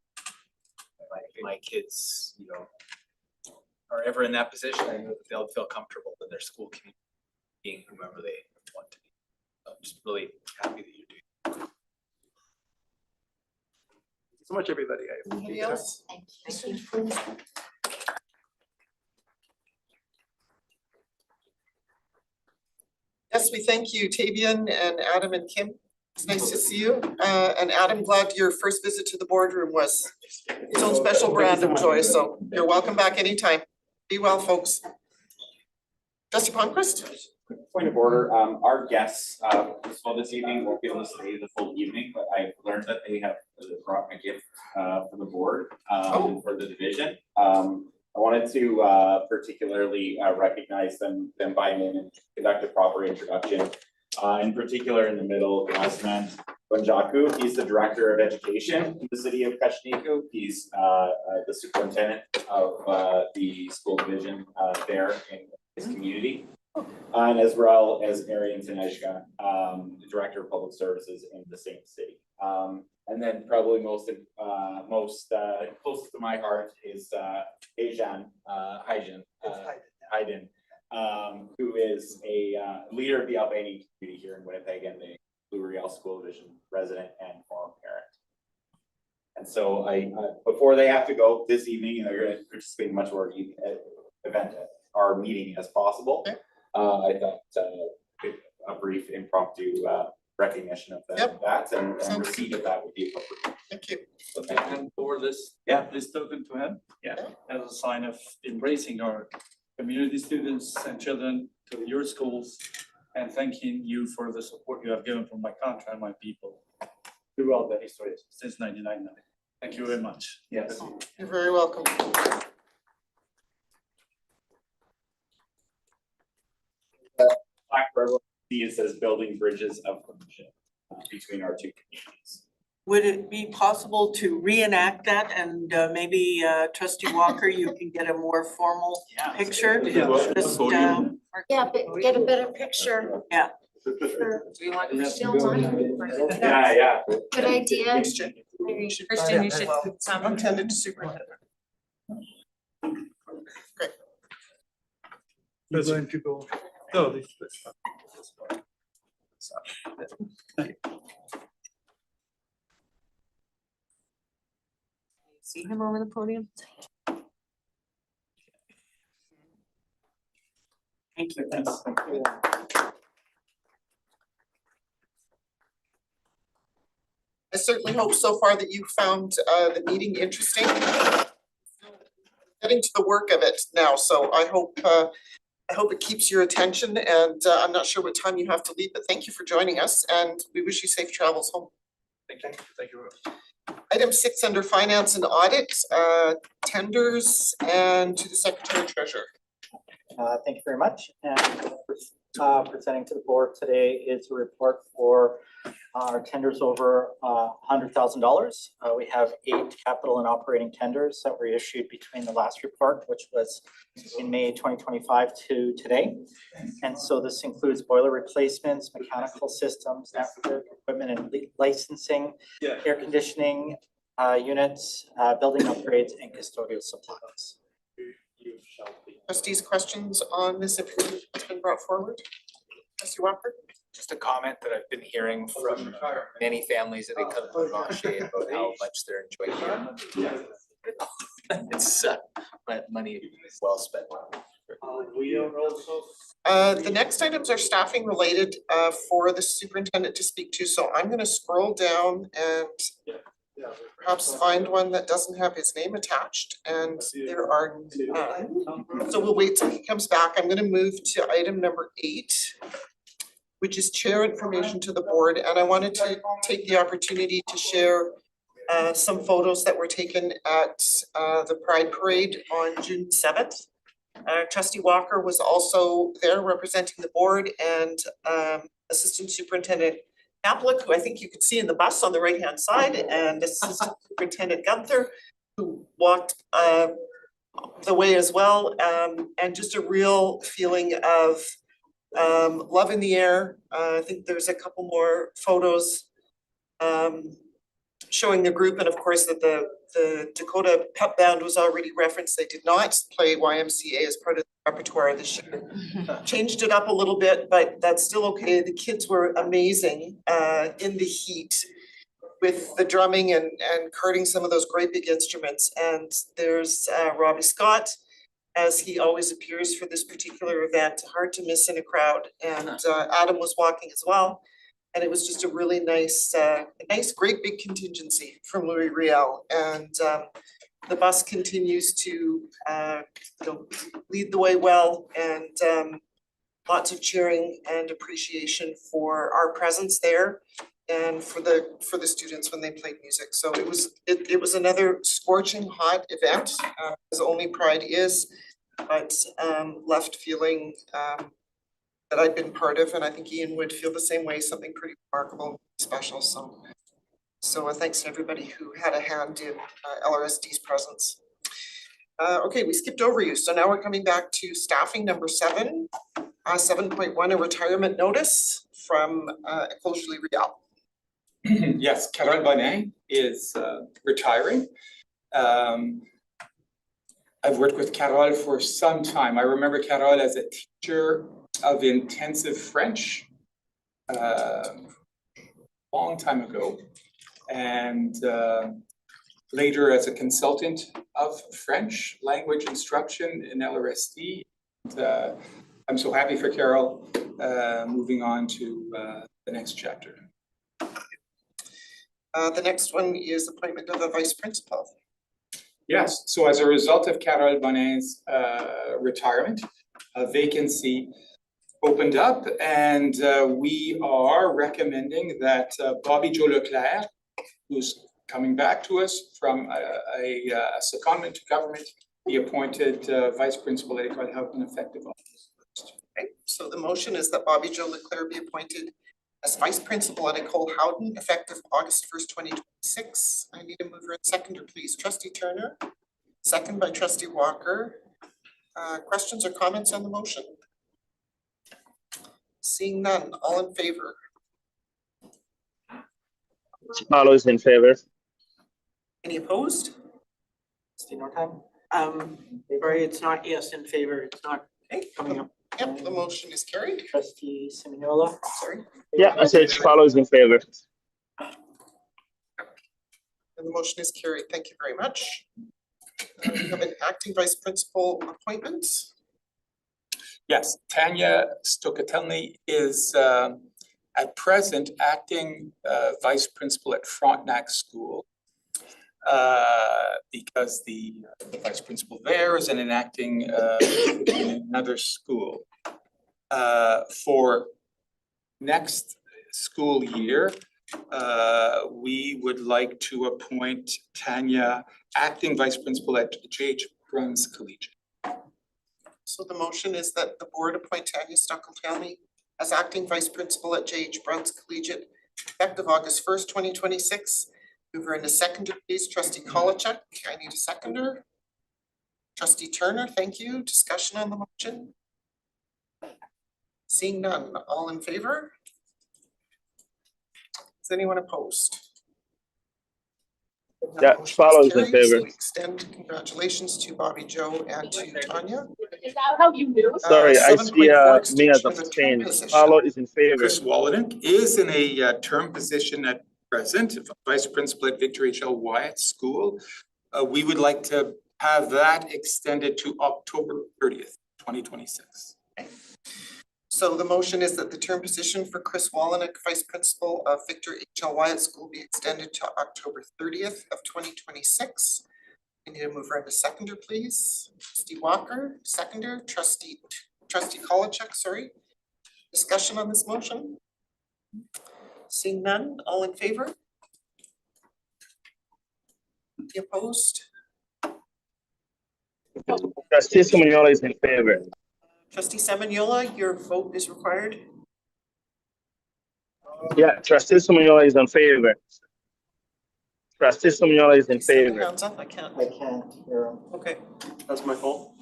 My kids, are ever in that position, I know that they'll feel comfortable in their school community, being whomever they want to be. So I'm just really happy that you're doing that. Thank you so much, everybody. Anybody else? Thank you. Yes, we thank you, Tavian and Adam and Kim. It's nice to see you. And Adam, glad your first visit to the boardroom was its own special brand of joy. So you're welcome back anytime. Be well, folks. Trustee Palmquist? Point of order, our guests, this evening won't be able to stay the full evening, but I learned that they have brought a gift for the board, for the division. I wanted to particularly recognize them by name and conduct a proper introduction. In particular, in the middle, Asman Banjaku, he's the Director of Education in the city of Kachniku. He's the superintendent of the school division there in his community. And as well as Arian Taneshka, the Director of Public Services in the same city. And then probably most closest to my heart is Ajan Haydn, who is a leader of the Albanian community here in Winnipeg and the Blue Riel School Division resident and former parent. And so before they have to go this evening, and they're going to participate in much more event at our meeting as possible, I thought a brief impromptu recognition of that and receipt of that would be appropriate. Thank you. So thank you. And for this, this token to him, as a sign of embracing our community students and children to your schools, and thanking you for the support you have given from my country and my people. throughout the history since 1999. Thank you very much. Yes. You're very welcome. Black River sees as building bridges of friendship between our two communities. Would it be possible to reenact that and maybe trustee Walker, you can get a more formal picture? Just, Yeah, but get a better picture. Yeah. Yeah. Good idea. Christian, you should intended to superintendent. Great. You're going to go. No, this. See him over the podium? Thank you. I certainly hope so far that you found the meeting interesting. Getting to the work of it now, so I hope it keeps your attention, and I'm not sure what time you have to leave, but thank you for joining us, and we wish you safe travels home. Thank you. Item 6 under finance and audit, tenders, and to the secretary treasurer. Thank you very much. And presenting to the board today is a report for our tenders over $100,000. We have 8 capital and operating tenders that were issued between the last report, which was in May 2025 to today. And so this includes boiler replacements, mechanical systems, network equipment and licensing, air conditioning units, building upgrades, and custodial supplies. Trustees, questions on this information that's been brought forward? Trustee Walker? Just a comment that I've been hearing from many families that they come to Monache about how much they're enjoying here. It's money well spent. The next items are staffing related for the superintendent to speak to, so I'm gonna scroll down and perhaps find one that doesn't have his name attached, and there are none. So we'll wait till he comes back. I'm gonna move to item number 8, which is chair information to the board, and I wanted to take the opportunity to share some photos that were taken at the Pride Parade on June 7th. Trustee Walker was also there representing the board, and Assistant Superintendent Kaplick, who I think you can see in the bus on the right-hand side, and Assistant Superintendent Gunther, who walked the way as well, and just a real feeling of love in the air. I think there's a couple more photos showing the group, and of course that the Dakota Pep Band was already referenced. They did not play YMCA as part of the repertoire this year. Changed it up a little bit, but that's still okay. The kids were amazing in the heat with the drumming and carting some of those great big instruments. And there's Robbie Scott, as he always appears for this particular event, hard to miss in a crowd. And Adam was walking as well. And it was just a really nice, great big contingency from Louis Riel. And the bus continues to lead the way well, and lots of cheering and appreciation for our presence there and for the students when they played music. So it was another scorching hot event, as only Pride is, but left feeling that I've been part of, and I think Ian would feel the same way, something pretty remarkable, special. So thanks to everybody who had a hand in LRSD's presence. Okay, we skipped over you, so now we're coming back to staffing number 7, 7.1, a retirement notice from Ecole Julie Riel. Yes, Carole Bonnet is retiring. I've worked with Carole for some time. I remember Carole as a teacher of intensive French long time ago, and later as a consultant of French language instruction in LRSD. And, I'm so happy for Carole moving on to the next chapter. The next one is appointment of a vice principal. Yes, so as a result of Carole Bonnet's retirement, a vacancy opened up, and we are recommending that Bobby Jo Leclerc who's coming back to us from a secondment to government, be appointed vice principal at École Houghton effective August 1st. Okay, so the motion is that Bobby Joe Leclerc be appointed as vice principal at École Houghton effective August 1st, 2026. I need a mover and seconder, please. Trustee Turner, second by trustee Walker. Questions or comments on the motion? Seeing none, all in favor? Swallow is in favor. Any opposed? Trustee Nortime? Sorry, it's not yes in favor, it's not coming up. Yep, the motion is carried. Trustee Seminola? Sorry. Yeah, I said Swallow is in favor. And the motion is carried. Thank you very much. We have an acting vice principal appointment. Yes, Tanya Stokatelny is at present acting vice principal at Frontenac School. Because the vice principal there is in acting in another school. For next school year, we would like to appoint Tanya acting vice principal at J.H. Bruns Collegiate. So the motion is that the board appoint Tanya Stokatelny as acting vice principal at J.H. Bruns Collegiate effective August 1st, 2026. Mover and a seconder, please. Trustee Kolachek, I need a seconder. Trustee Turner, thank you. Discussion on the motion? Seeing none, all in favor? Is anyone opposed? Yeah, Swallow is in Carries. favor. We extend congratulations to Bobby Joe and to Tanya. Is that how you do? Sorry, I see me as abstained. Swallow is in favor. Chris Wallenink is in a term position at present, vice principal at Victor H.L. Wyatt School. We would like to have that extended to October 30th, 2026. So the motion is that the term position for Chris Wallenink, vice principal of Victor H.L. Wyatt School, be extended to October 30th of 2026. I need a mover and a seconder, please. Trustee Walker, seconder. Trustee Kolachek, sorry. Discussion on this motion? Seeing none, all in favor? Any opposed? Trustee Seminola is in favor. Trustee Seminola, your vote is required. Yeah, Trustee Seminola is in favor. Trustee Seminola is in favor. Hands up, I can't hear him. Okay. That's my fault.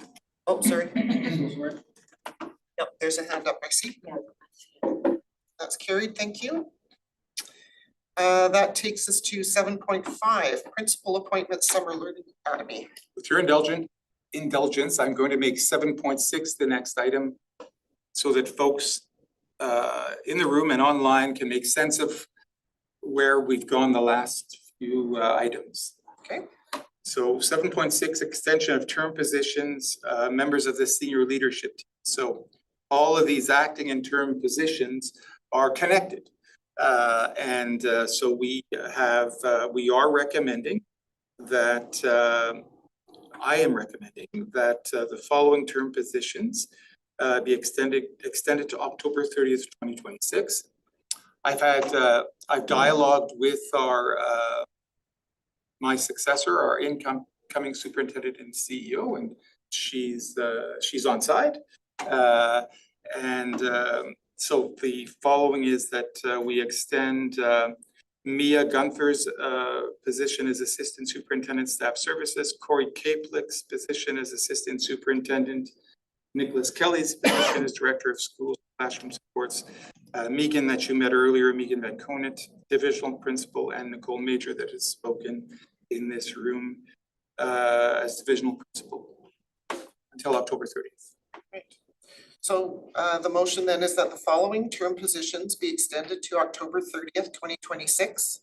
Oh, sorry. Yep, there's a hand up, I see. That's carried, thank you. That takes us to 7.5, Principal Appointment Summer Learning Academy. With your indulgence, I'm going to make 7.6 the next item so that folks in the room and online can make sense of where we've gone the last few items. Okay. So 7.6, extension of term positions, members of the senior leadership team. So all of these acting and term positions are connected. So we are recommending that I am recommending that the following term positions be extended to October 30th, 2026. I've dialogued with my successor, our incoming superintendent and CEO, and she's on side. So the following is that we extend Mia Gunther's position as Assistant Superintendent Staff Services, Corey Caplick's position as Assistant Superintendent, Nicholas Kelly's position as Director of Schools Classroom Supports, Megan that you met earlier, Megan Van Conant, Divisional Principal, and Nicole Major that has spoken in this room as Divisional Principal until October 30th. Right. So the motion then is that the following term positions be extended to October 30th, 2026.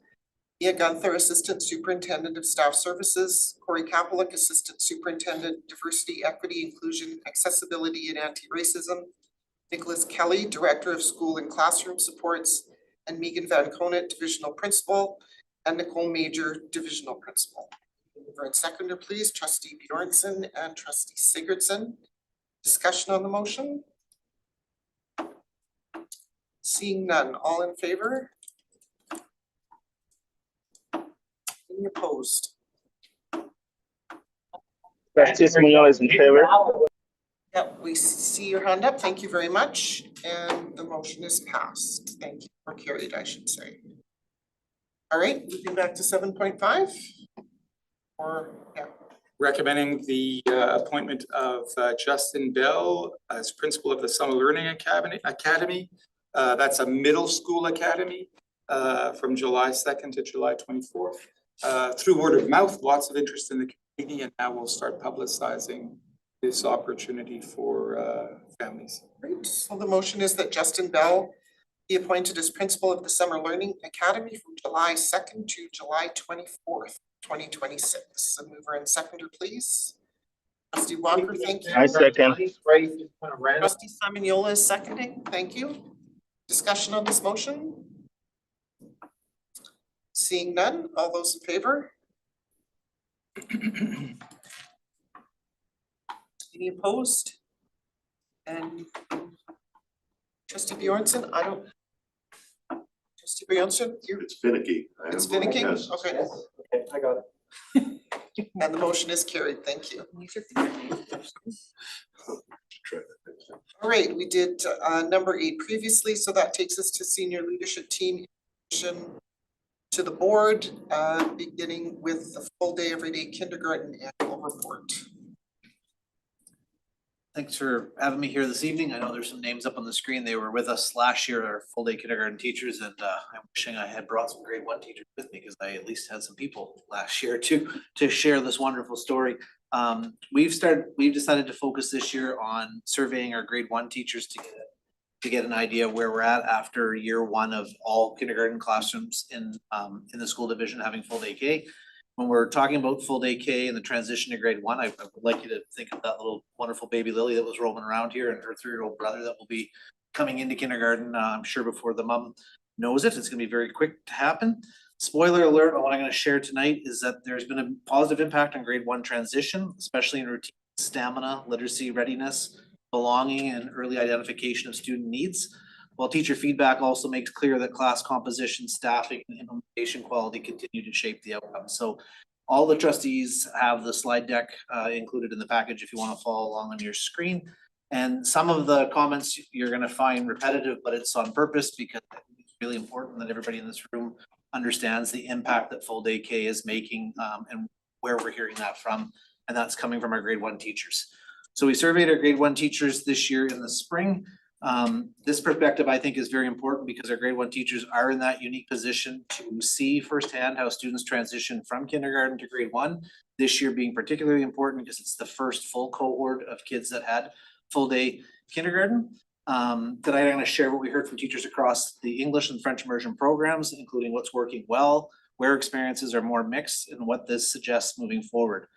Mia Gunther, Assistant Superintendent of Staff Services, Corey Kapelik, Assistant Superintendent, Diversity, Equity, Inclusion, Accessibility, and Anti-Racism, Nicholas Kelly, Director of School and Classroom Supports, and Megan Van Conant, Divisional Principal, and Nicole Major, Divisional Principal. Mover and seconder, please. Trustee Bjornson and Trustee Sigurdsson. Discussion on the motion? Seeing none, all in favor? Any opposed? Trustee Simeon is in favor. Yep, we see your hand up. Thank you very much. And the motion is passed. Thank you, or carried, I should say. All right, moving back to 7.5. Or, yeah. Recommending the appointment of Justin Bell as principal of the Summer Learning Academy. That's a middle school academy from July 2nd to July 24th. Through word of mouth, lots of interest in the community, and now we'll start publicizing this opportunity for families. Great. So the motion is that Justin Bell be appointed as principal of the Summer Learning Academy from July 2nd to July 24th, 2026. A mover and seconder, please. Trustee Walker, thank you. I second. Trustee Simoniola is seconding. Thank you. Discussion on this motion? Seeing none, all those in favor? Any opposed? And Trustee Bjornson, I don't. Trustee Bjornson, you're. It's finicky. It's finicky, Yes. okay. Okay, I got it. And the motion is carried, thank you. All right, we did number 8 previously, so that takes us to senior leadership team to the board, beginning with the full day everyday kindergarten annual report. Thanks for having me here this evening. I know there's some names up on the screen. They were with us last year, our full day kindergarten teachers, and I'm wishing I had brought some grade 1 teachers with me because I at least had some people last year to share this wonderful story. We've decided to focus this year on surveying our grade 1 teachers to get an idea of where we're at after year 1 of all kindergarten classrooms in the school division having full day K. When we're talking about full day K and the transition to grade 1, I would like you to think of that little wonderful baby Lily that was roaming around here and her 3-year-old brother that will be coming into kindergarten, I'm sure before the mom knows it. It's gonna be very quick to happen. Spoiler alert, what I'm gonna share tonight is that there's been a positive impact on grade 1 transition, especially in routine, stamina, literacy, readiness, belonging, and early identification of student needs. While teacher feedback also makes clear that class composition, staffing, and implementation quality continue to shape the outcome. So all the trustees have the slide deck included in the package if you want to follow along on your screen. And some of the comments you're going to find repetitive, but it's on purpose because it's really important that everybody in this room understands the impact that full day K is making and where we're hearing that from. And that's coming from our grade 1 teachers. So we surveyed our grade 1 teachers this year in the spring. This perspective I think is very important because our grade 1 teachers are in that unique position to see firsthand how students transition from kindergarten to grade 1. This year being particularly important because it's the first full cohort of kids that had full day kindergarten. Tonight I'm going to share what we heard from teachers across the English and French immersion programs, including what's working well, where experiences are more mixed, and what this suggests moving forward.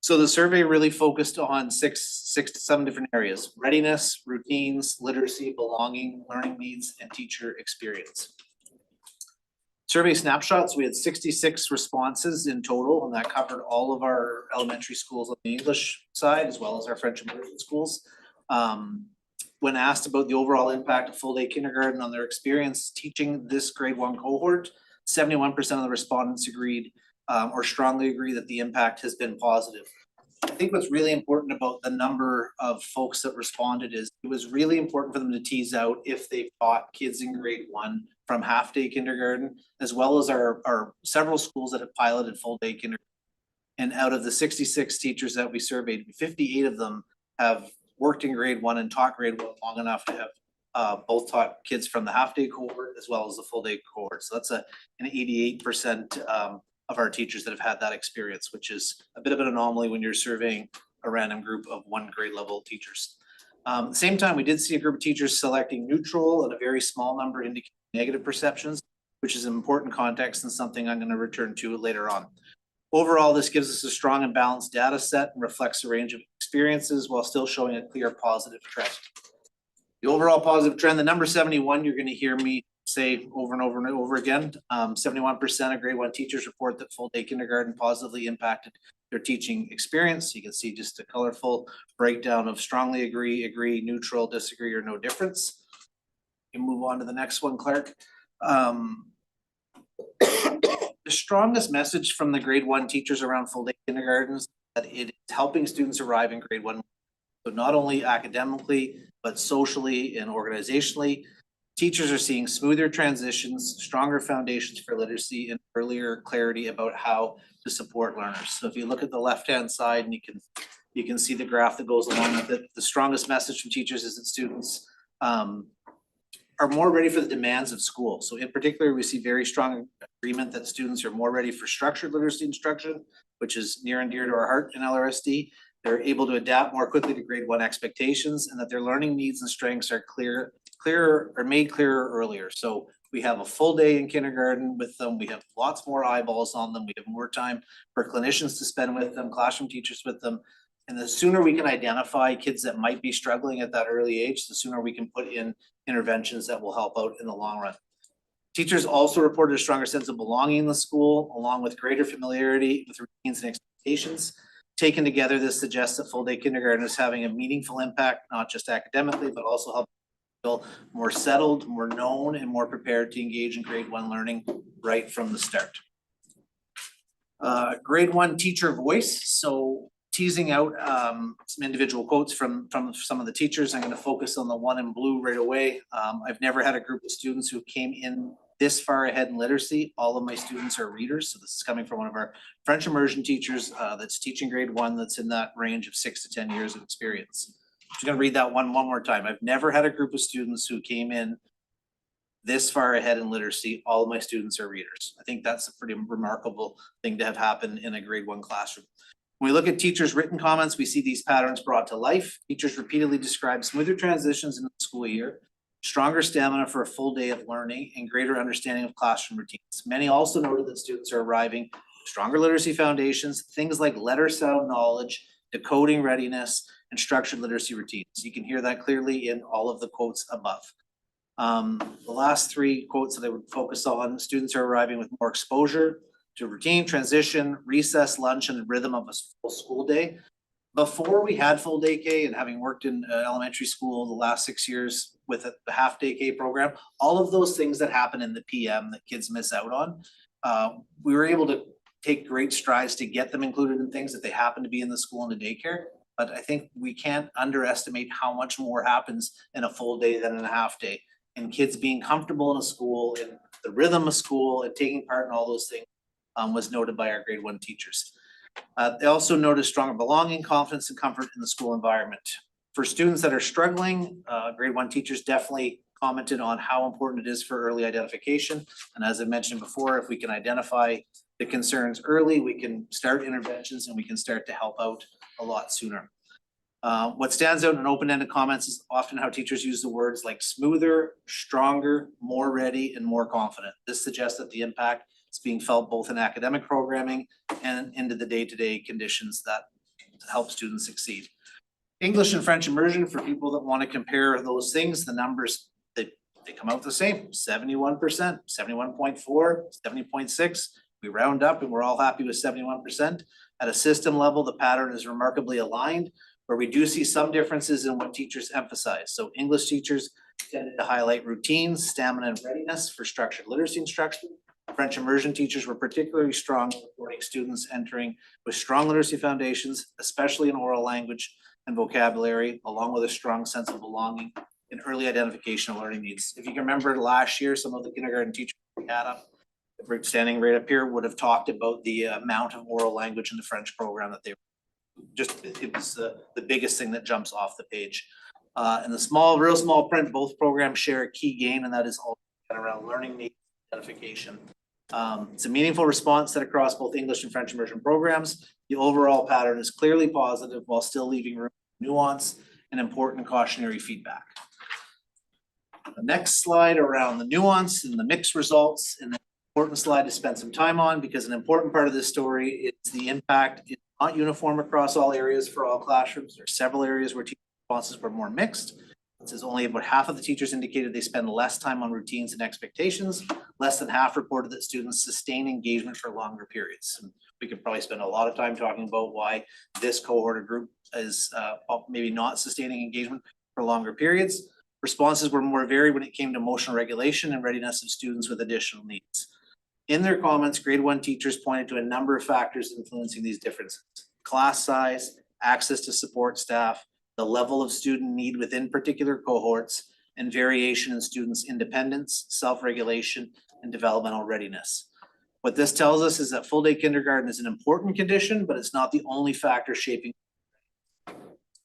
So the survey really focused on six to 7 different areas: readiness, routines, literacy, belonging, learning needs, and teacher experience. Survey snapshots, we had 66 responses in total, and that covered all of our elementary schools on the English side, as well as our French immersion schools. When asked about the overall impact of full day kindergarten on their experience teaching this grade 1 cohort, 71% of the respondents agreed or strongly agree that the impact has been positive. I think what's really important about the number of folks that responded is it was really important for them to tease out if they taught kids in grade 1 from half day kindergarten, as well as our several schools that have piloted full day kindergarten. And out of the 66 teachers that we surveyed, 58 of them have worked in grade 1 and taught grade 1 long enough to have both taught kids from the half day cohort as well as the full day cohort. So that's an 88% of our teachers that have had that experience, which is a bit of an anomaly when you're surveying a random group of 1 grade level teachers. At the same time, we did see a group of teachers selecting neutral and a very small number indicating negative perceptions, which is an important context and something I'm going to return to later on. Overall, this gives us a strong and balanced data set and reflects a range of experiences while still showing a clear positive trend. The overall positive trend, the number 71, you're going to hear me say over and over and over again. 71% of grade 1 teachers report that full day kindergarten positively impacted their teaching experience. You can see just a colorful breakdown of strongly agree, neutral, disagree, or no difference. You can move on to the next one, Clark. the strongest message from the grade one teachers around full day kindergartens that it is helping students arrive in grade one. So not only academically, but socially and organizationally. Teachers are seeing smoother transitions, stronger foundations for literacy, and earlier clarity about how to support learners. So if you look at the left-hand side, and you can see the graph that goes along with it, the strongest message from teachers is that students are more ready for the demands of school. So in particular, we see very strong agreement that students are more ready for structured literacy instruction, which is near and dear to our heart in LRSD. They're able to adapt more quickly to grade one expectations, and that their learning needs and strengths are made clearer earlier. So we have a full day in kindergarten with them. We have lots more eyeballs on them. We have more time for clinicians to spend with them, classroom teachers with them. And the sooner we can identify kids that might be struggling at that early age, the sooner we can put in interventions that will help out in the long run. Teachers also reported a stronger sense of belonging in the school, along with greater familiarity with routines and expectations. Taken together, this suggests that full day kindergarten is having a meaningful impact, not just academically, but also helping feel more settled, more known, and more prepared to engage in grade one learning right from the start. Grade one teacher voice. So teasing out some individual quotes from some of the teachers. I'm going to focus on the one in blue right away. I've never had a group of students who came in this far ahead in literacy. All of my students are readers. So this is coming from one of our French immersion teachers that's teaching grade one, that's in that range of 6 to 10 years of experience. I'm just going to read that one more time. I've never had a group of students who came in this far ahead in literacy. All of my students are readers. I think that's a pretty remarkable thing to have happened in a grade one classroom. When we look at teachers' written comments, we see these patterns brought to life. Teachers repeatedly describe smoother transitions in the school year, stronger stamina for a full day of learning, and greater understanding of classroom routines. Many also noted that students are arriving stronger literacy foundations, things like letter sound knowledge, decoding readiness, and structured literacy routines. You can hear that clearly in all of the quotes above. The last three quotes that I would focus on: students are arriving with more exposure to routine, transition, recess, lunch, and the rhythm of a full school day. Before we had full day K, and having worked in elementary school the last 6 years with the half day K program, all of those things that happen in the PM that kids miss out on, we were able to take great strides to get them included in things that they happen to be in the school and the daycare. But I think we can't underestimate how much more happens in a full day than in a half day. And kids being comfortable in a school, in the rhythm of school, and taking part in all those things was noted by our grade one teachers. They also noticed stronger belonging, confidence, and comfort in the school environment. For students that are struggling, grade one teachers definitely commented on how important it is for early identification. And as I mentioned before, if we can identify the concerns early, we can start interventions and we can start to help out a lot sooner. What stands out in open-ended comments is often how teachers use the words like smoother, stronger, more ready, and more confident. This suggests that the impact is being felt both in academic programming and into the day-to-day conditions that help students succeed. English and French immersion, for people that want to compare those things, the numbers, they come out the same: 71%, 71.4, 70.6. We round up and we're all happy with 71%. At a system level, the pattern is remarkably aligned, where we do see some differences in what teachers emphasize. So English teachers tended to highlight routines, stamina, and readiness for structured literacy instruction. French immersion teachers were particularly strong in reporting students entering with strong literacy foundations, especially in oral language and vocabulary, along with a strong sense of belonging and early identification of learning needs. If you can remember last year, some of the kindergarten teachers we had up, standing right up here, would have talked about the amount of oral language in the French program that they just, it was the biggest thing that jumps off the page. In the real small print, both programs share a key gain, and that is all around learning needs identification. It's a meaningful response set across both English and French immersion programs. The overall pattern is clearly positive while still leaving room for nuance and important cautionary feedback. The next slide around the nuance and the mixed results, and the important slide to spend some time on, because an important part of this story is the impact is not uniform across all areas for all classrooms. There are several areas where teacher responses were more mixed. It says only about half of the teachers indicated they spend less time on routines and expectations. Less than half reported that students sustain engagement for longer periods. And we could probably spend a lot of time talking about why this cohort or group is maybe not sustaining engagement for longer periods. Responses were more varied when it came to emotional regulation and readiness of students with additional needs. In their comments, grade one teachers pointed to a number of factors influencing these differences. Class size, access to support staff, the level of student need within particular cohorts, and variation in students' independence, self-regulation, and developmental readiness. What this tells us is that full day kindergarten is an important condition, but it's not the only factor shaping.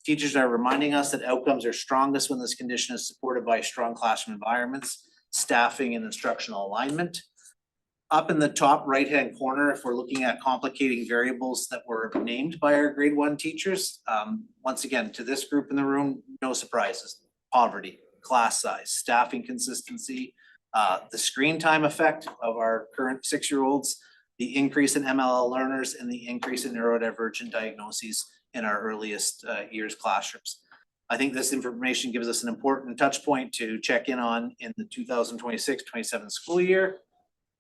Teachers are reminding us that outcomes are strongest when this condition is supported by strong classroom environments, staffing, and instructional alignment. Up in the top right-hand corner, if we're looking at complicating variables that were named by our grade one teachers, once again, to this group in the room, no surprises. Poverty, class size, staffing consistency, the screen time effect of our current 6-year-olds, the increase in MLL learners, and the increase in neurodivergent diagnoses in our earliest years classrooms. I think this information gives us an important touch point to check in on in the 2026-27 school year,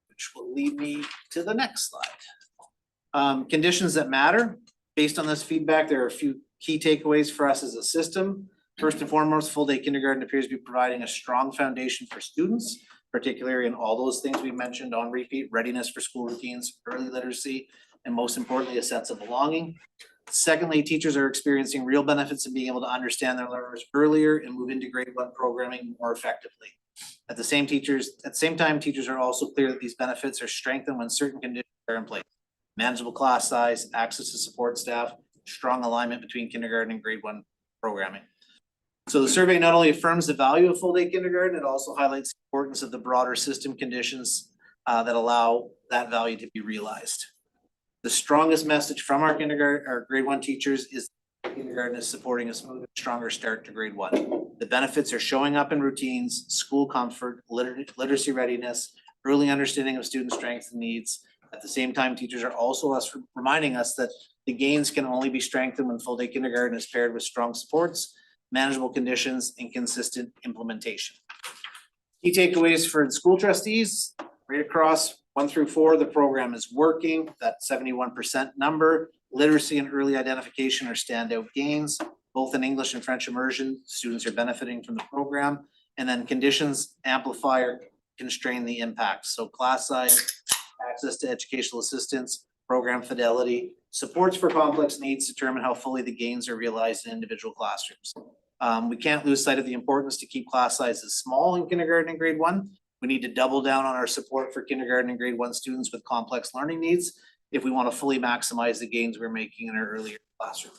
which will lead me to the next slide. Conditions that matter. Based on this feedback, there are a few key takeaways for us as a system. First and foremost, full day kindergarten appears to be providing a strong foundation for students, particularly in all those things we mentioned on repeat: readiness for school routines, early literacy, and most importantly, a sense of belonging. Secondly, teachers are experiencing real benefits in being able to understand their learners earlier and move into grade one programming more effectively. At the same time, teachers are also clear that these benefits are strengthened when certain conditions are in place. Manageable class size, access to support staff, strong alignment between kindergarten and grade one programming. So the survey not only affirms the value of full day kindergarten, it also highlights the importance of the broader system conditions that allow that value to be realized. The strongest message from our grade one teachers is kindergarten is supporting a smoother, stronger start to grade one. The benefits are showing up in routines, school comfort, literacy readiness, early understanding of student strengths and needs. At the same time, teachers are also reminding us that the gains can only be strengthened when full day kindergarten is paired with strong supports, manageable conditions, and consistent implementation. Key takeaways for the school trustees, right across 1 through 4, the program is working, that 71% number. Literacy and early identification are standout gains, both in English and French immersion. Students are benefiting from the program. And then conditions amplify or constrain the impacts. So class size, access to educational assistance, program fidelity, supports for complex needs determine how fully the gains are realized in individual classrooms. We can't lose sight of the importance to keep class sizes small in kindergarten and grade one. We need to double down on our support for kindergarten and grade one students with complex learning needs if we want to fully maximize the gains we're making in our earlier classroom.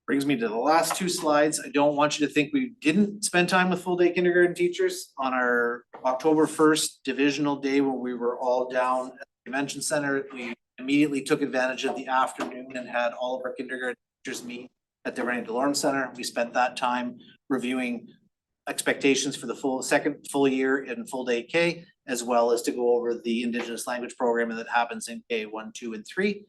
Brings me to the last 2 slides. I don't want you to think we didn't spend time with full day kindergarten teachers. On our October 1st divisional day when we were all down at the convention center, we immediately took advantage of the afternoon and had all of our kindergarten teachers meet at the René Delorme Center. We spent that time reviewing expectations for the second full year in full day K, as well as to go over the Indigenous language programming that happens in K 1, 2, and 3.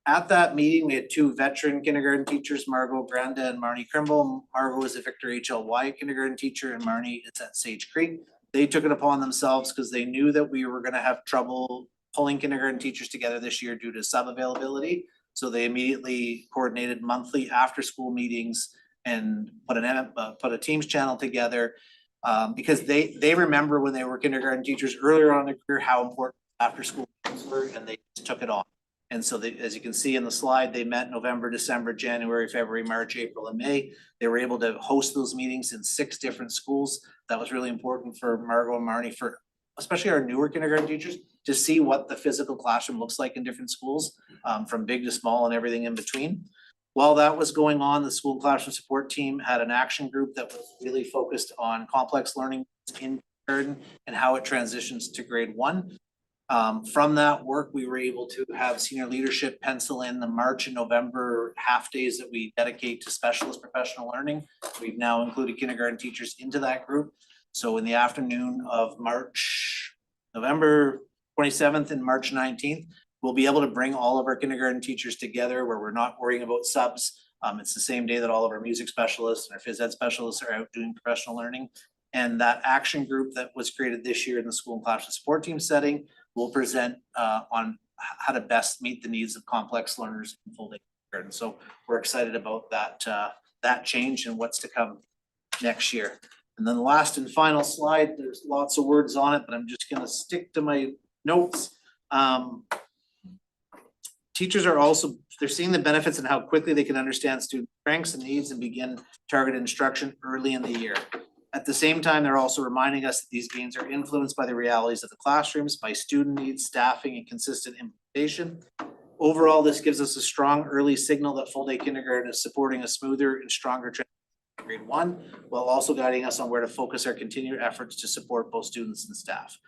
At that meeting, we had 2 veteran kindergarten teachers, Margot Branda and Marnie Krimble. Margot is a Victor H.L. Wyatt kindergarten teacher, and Marnie is at Sage Creek. They took it upon themselves because they knew that we were gonna have trouble pulling kindergarten teachers together this year due to sub availability. So they immediately coordinated monthly after school meetings and put a Teams channel together because they remember when they were kindergarten teachers earlier on in their career how important after school meetings were, and they just took it on. And so they, as you can see in the slide, they met November, December, January, February, March, April, and May. They were able to host those meetings in 6 different schools. That was really important for Margot and Marnie, for especially our newer kindergarten teachers, to see what the physical classroom looks like in different schools, from big to small and everything in between. While that was going on, the school classroom support team had an action group that was really focused on complex learning in kindergarten and how it transitions to grade 1. From that work, we were able to have senior leadership pencil in the March and November half days that we dedicate to specialist professional learning. We've now included kindergarten teachers into that group. So in the afternoon of November 27th and March 19th, we'll be able to bring all of our kindergarten teachers together where we're not worrying about subs. It's the same day that all of our music specialists and our phys ed specialists are out doing professional learning. And that action group that was created this year in the school and classroom support team setting will present on how to best meet the needs of complex learners in full day kindergarten. So we're excited about that change and what's to come next year. And then the last and final slide, there's lots of words on it, but I'm just gonna stick to my notes. Teachers are also, they're seeing the benefits and how quickly they can understand student strengths and needs and begin targeted instruction early in the year. At the same time, they're also reminding us that these gains are influenced by the realities of the classrooms, by student needs, staffing, and consistent implementation. Overall, this gives us a strong early signal that full day kindergarten is supporting a smoother and stronger transition to grade 1, while also guiding us on where to focus our continued efforts to support both students and staff.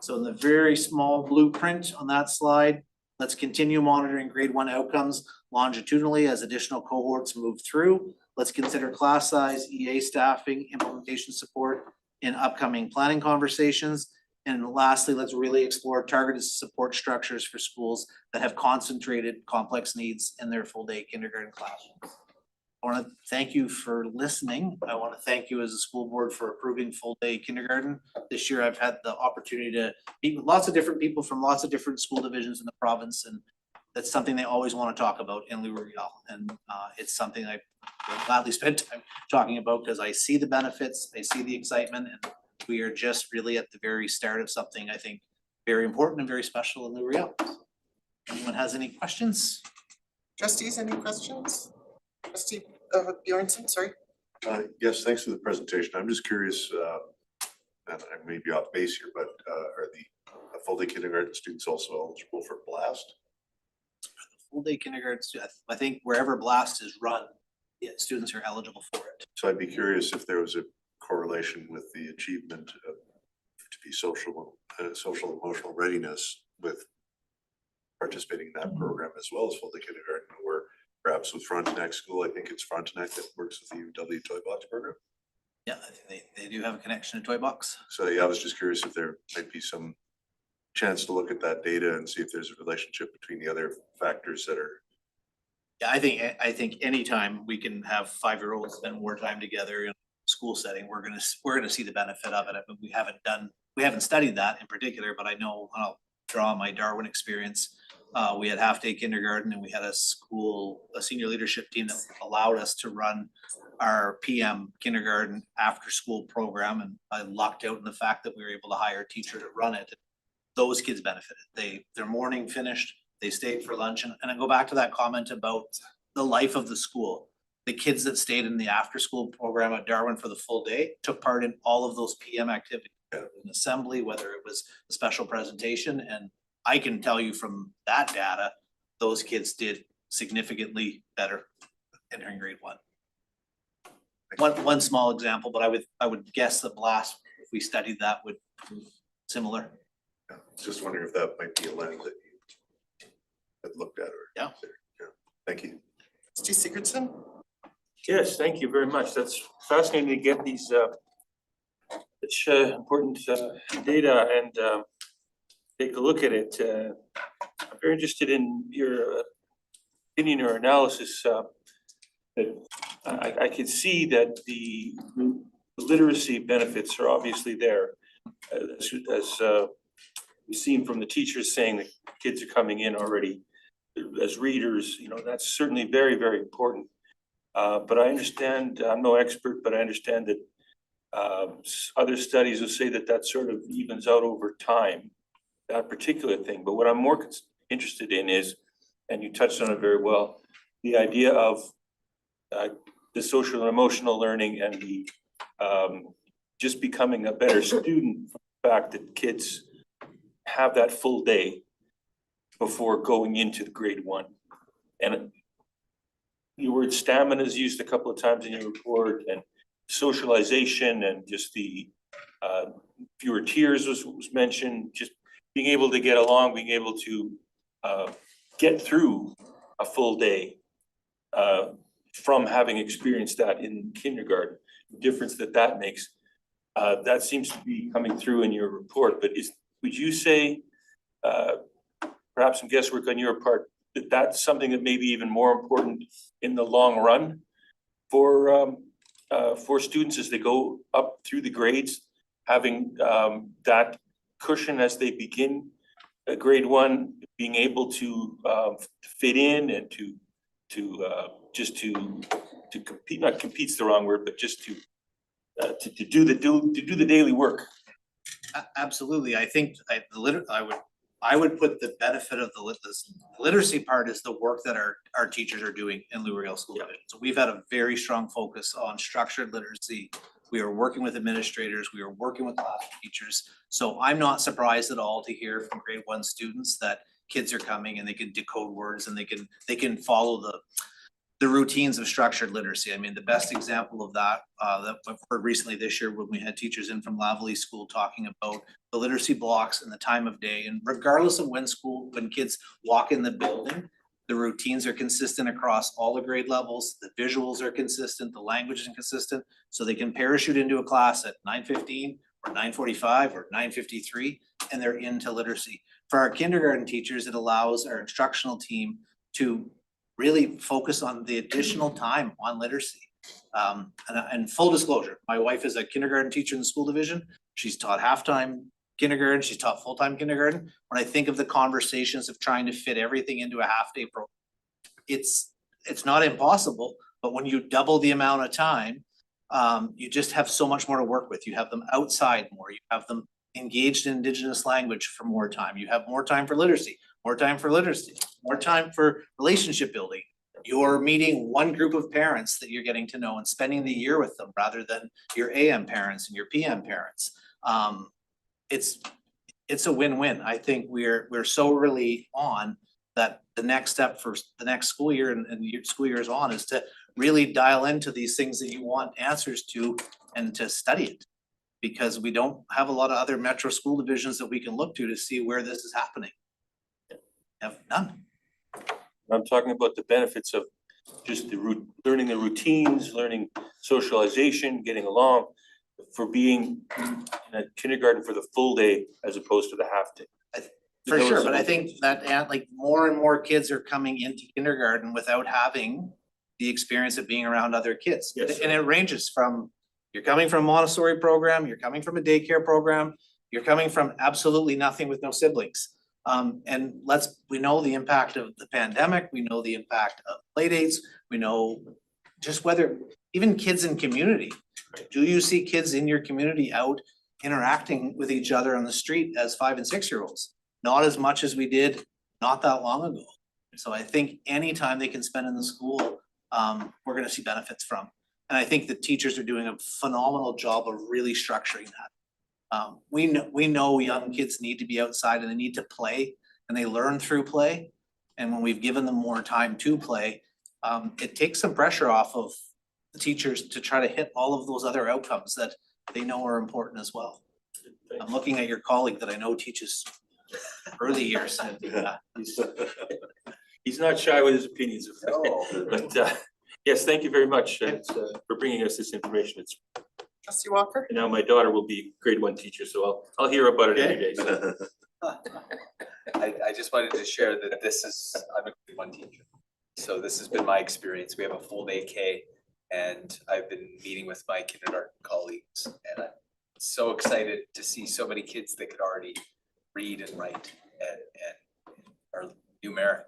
So in the very small blueprint on that slide, let's continue monitoring grade 1 outcomes longitudinally as additional cohorts move through. Let's consider class size, EA staffing, implementation support in upcoming planning conversations. And lastly, let's really explore targeted support structures for schools that have concentrated complex needs in their full day kindergarten classrooms. I want to thank you for listening. I want to thank you as a school board for approving full day kindergarten. This year, I've had the opportunity to meet with lots of different people from lots of different school divisions in the province, and that's something they always want to talk about in Louis Riel. And it's something I will gladly spend time talking about because I see the benefits, I see the excitement, and we are just really at the very start of something I think very important and very special in Louis Riel. Anyone has any questions? Trustees, any questions? Trustee Bjornson, sorry. Yes, thanks for the presentation. I'm just curious, and I may be off base here, but are the full day kindergarten students also eligible for BLAST? Full day kindergarten, I think wherever BLAST is run, yeah, students are eligible for it. So I'd be curious if there was a correlation with the achievement of to be social emotional readiness with participating in that program as well as full day kindergarten, or perhaps with Frontenac School. I think it's Frontenac that works with the UW Toy Box program. Yeah, I think they do have a connection to Toy Box. So yeah, I was just curious if there might be some chance to look at that data and see if there's a relationship between the other factors that are. Yeah, I think anytime we can have 5-year-olds spend more time together in a school setting, we're gonna see the benefit of it. But we haven't studied that in particular, but I know I'll draw on my Darwin experience. We had half-day kindergarten and we had a senior leadership team that allowed us to run our PM kindergarten after-school program, and I lucked out in the fact that we were able to hire a teacher to run it. Those kids benefited. Their morning finished, they stayed for lunch, and I go back to that comment about the life of the school. The kids that stayed in the after-school program at Darwin for the full day took part in all of those PM activities, an assembly, whether it was a special presentation, and I can tell you from that data, those kids did significantly better entering grade 1. One small example, but I would guess that BLAST, if we studied that, would prove similar. Just wondering if that might be a lens that you had looked at or. Yeah. Thank you. Trustee Sigurdsson? Yes, thank you very much. That's fascinating to get these such important data and take a look at it. I'm very interested in your opinion or analysis. That I could see that the literacy benefits are obviously there. As we've seen from the teachers saying that kids are coming in already as readers, that's certainly very, very important. But I understand, I'm no expert, but I understand that other studies will say that that sort of evens out over time, that particular thing. But what I'm more interested in is, and you touched on it very well, the idea of the social and emotional learning and the just becoming a better student. The fact that kids have that full day before going into the grade 1. And the word stamina is used a couple of times in your report, and socialization, and just the fewer tears was mentioned, just being able to get along, being able to get through a full day from having experienced that in kindergarten, the difference that makes. That seems to be coming through in your report, but would you say, perhaps some guesswork on your part, that that's something that may be even more important in the long run for students as they go up through the grades, having that cushion as they begin grade 1, being able to fit in and to compete, not compete's the wrong word, but just to do the daily work. Absolutely. I think I would I would put the benefit of the literacy part is the work that our teachers are doing in Louisville School Division. So we've had a very strong focus on structured literacy. We are working with administrators, we are working with class teachers. So I'm not surprised at all to hear from grade 1 students that kids are coming and they can decode words and they can follow the routines of structured literacy. I mean, the best example of that that I've heard recently this year when we had teachers in from Lavallee School talking about the literacy blocks and the time of day. And regardless of when kids walk in the building, the routines are consistent across all the grade levels, the visuals are consistent, the language is consistent, so they can parachute into a class at 9:15 or 9:45 or 9:53, and they're into literacy. For our kindergarten teachers, it allows our instructional team to really focus on the additional time on literacy. And full disclosure, my wife is a kindergarten teacher in the school division. She's taught half-time kindergarten, she's taught full-time kindergarten. When I think of the conversations of trying to fit everything into a half-day program, it's not impossible, but when you double the amount of time, you just have so much more to work with. You have them outside more, you have them engaged in Indigenous language for more time, you have more time for literacy, more time for relationship building. You're meeting one group of parents that you're getting to know and spending the year with them rather than your AM parents and your PM parents. It's a win-win. I think we're so early on that the next step for the next school year and your school years on is to really dial into these things that you want answers to and to study it. Because we don't have a lot of other metro school divisions that we can look to see where this is happening. Have none. I'm talking about the benefits of just learning the routines, learning socialization, getting along, for being in a kindergarten for the full day as opposed to the half day. For sure, but I think that like more and more kids are coming into kindergarten without having the experience of being around other kids. Yes. And it ranges from, you're coming from a Montessori program, you're coming from a daycare program, you're coming from absolutely nothing with no siblings. And we know the impact of the pandemic, we know the impact of play dates, we know just whether, even kids in community. Do you see kids in your community out interacting with each other on the street as 5 and 6 year olds? Not as much as we did not that long ago. So I think anytime they can spend in the school, we're gonna see benefits from. And I think the teachers are doing a phenomenal job of really structuring that. We know young kids need to be outside and they need to play and they learn through play. And when we've given them more time to play, it takes some pressure off of the teachers to try to hit all of those other outcomes that they know are important as well. I'm looking at your colleague that I know teaches early years. He's not shy with his opinions, but yes, thank you very much for bringing us this information. Trustee Walker? And now my daughter will be grade 1 teacher, so I'll hear about it every day. So. I just wanted to share that I'm a grade 1 teacher. So this has been my experience. We have a full day K and I've been meeting with my kindergarten colleagues and I'm so excited to see so many kids that could already read and write and are numeric.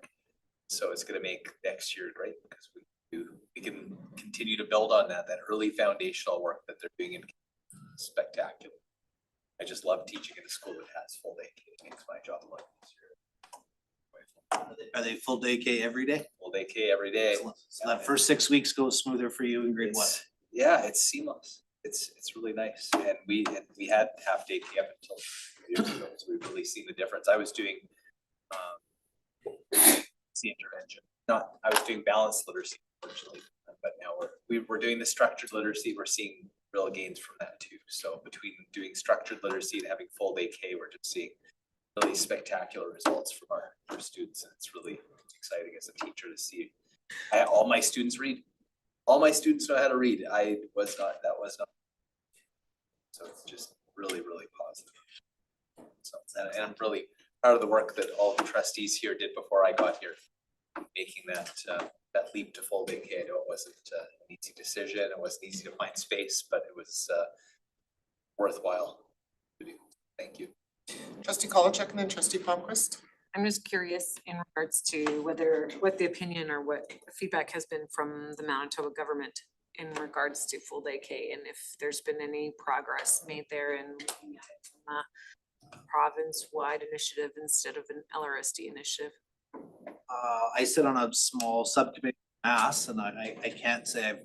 So it's gonna make next year great because we can continue to build on that early foundational work that they're doing in spectacular. I just love teaching in a school that has full day K. It makes my job a lot easier. Are they full day K every day? Full day K every day. So that first 6 weeks goes smoother for you in grade 1? Yeah, it's seamless. It's really nice. And we had half day K up until years ago, so we've really seen the difference. I was doing intervention. I was doing balanced literacy originally, but now we're doing the structured literacy. We're seeing real gains from that too. So between doing structured literacy and having full day K, we're just seeing really spectacular results from our students. And it's really exciting as a teacher to see. All my students read. All my students know how to read. That was not. So it's just really, really positive. So, and I'm really proud of the work that all the trustees here did before I got here, making that leap to full day K. I know it wasn't an easy decision. It wasn't easy to find space, but it was worthwhile to do. Thank you. Trustee Kolachek and then trustee Palmquist. I'm just curious in regards to what the opinion or what feedback has been from the Manitoba government in regards to full day K and if there's been any progress made there and province-wide initiative instead of an LRSD initiative? I sit on a small subcommittee on mass, and I can't say I've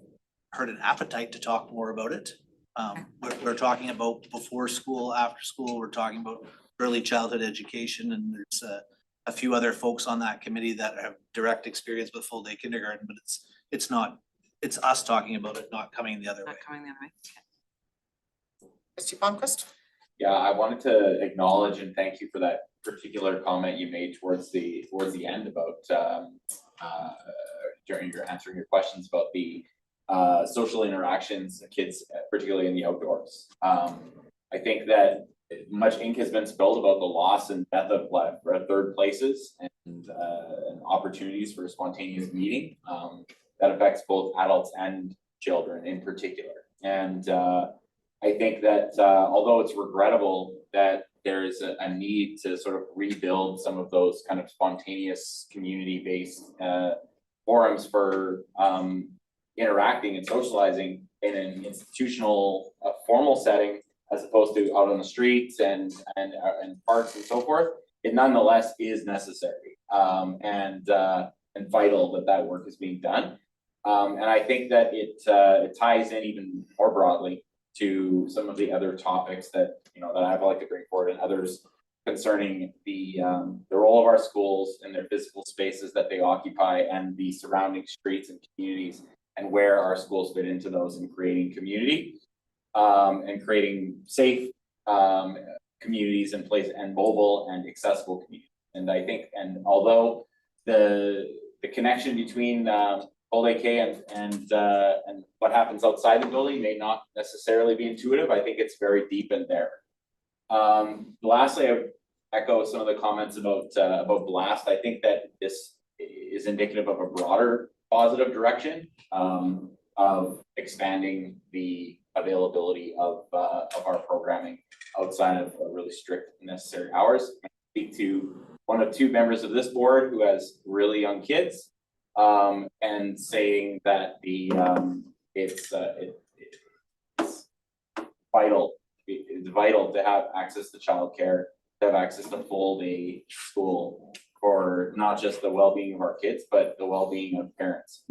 heard an appetite to talk more about it. We're talking about before school, after school, we're talking about early childhood education, and there's a few other folks on that committee that have direct experience with full day kindergarten, but it's us talking about it, not coming the other way. Not coming the other way. Trustee Palmquist? Yeah, I wanted to acknowledge and thank you for that particular comment you made towards the end about during your answering your questions about the social interactions of kids, particularly in the outdoors. I think that much ink has been spilled about the loss and death of third places and opportunities for spontaneous meeting that affects both adults and children in particular. And I think that although it's regrettable that there's a need to sort of rebuild some of those kind of spontaneous community-based forums for interacting and socializing in an institutional formal setting as opposed to out on the streets and parks and so forth, it nonetheless is necessary and vital that work is being done. And I think that it ties in even more broadly to some of the other topics that that I'd like to bring forward and others concerning the role of our schools and their physical spaces that they occupy and the surrounding streets and communities and where our schools fit into those in creating community and creating safe communities in place and mobile and accessible communities. And I think, and although the connection between full day K and what happens outside the building may not necessarily be intuitive, I think it's very deep in there. Lastly, I would echo some of the comments about BLAST. I think that this is indicative of a broader positive direction of expanding the availability of our programming outside of really strict necessary hours. I speak to one of two members of this board who has really young kids and saying that it's vital. It's vital to have access to childcare, to have access to full day school for not just the well-being of our kids, but the well-being of parents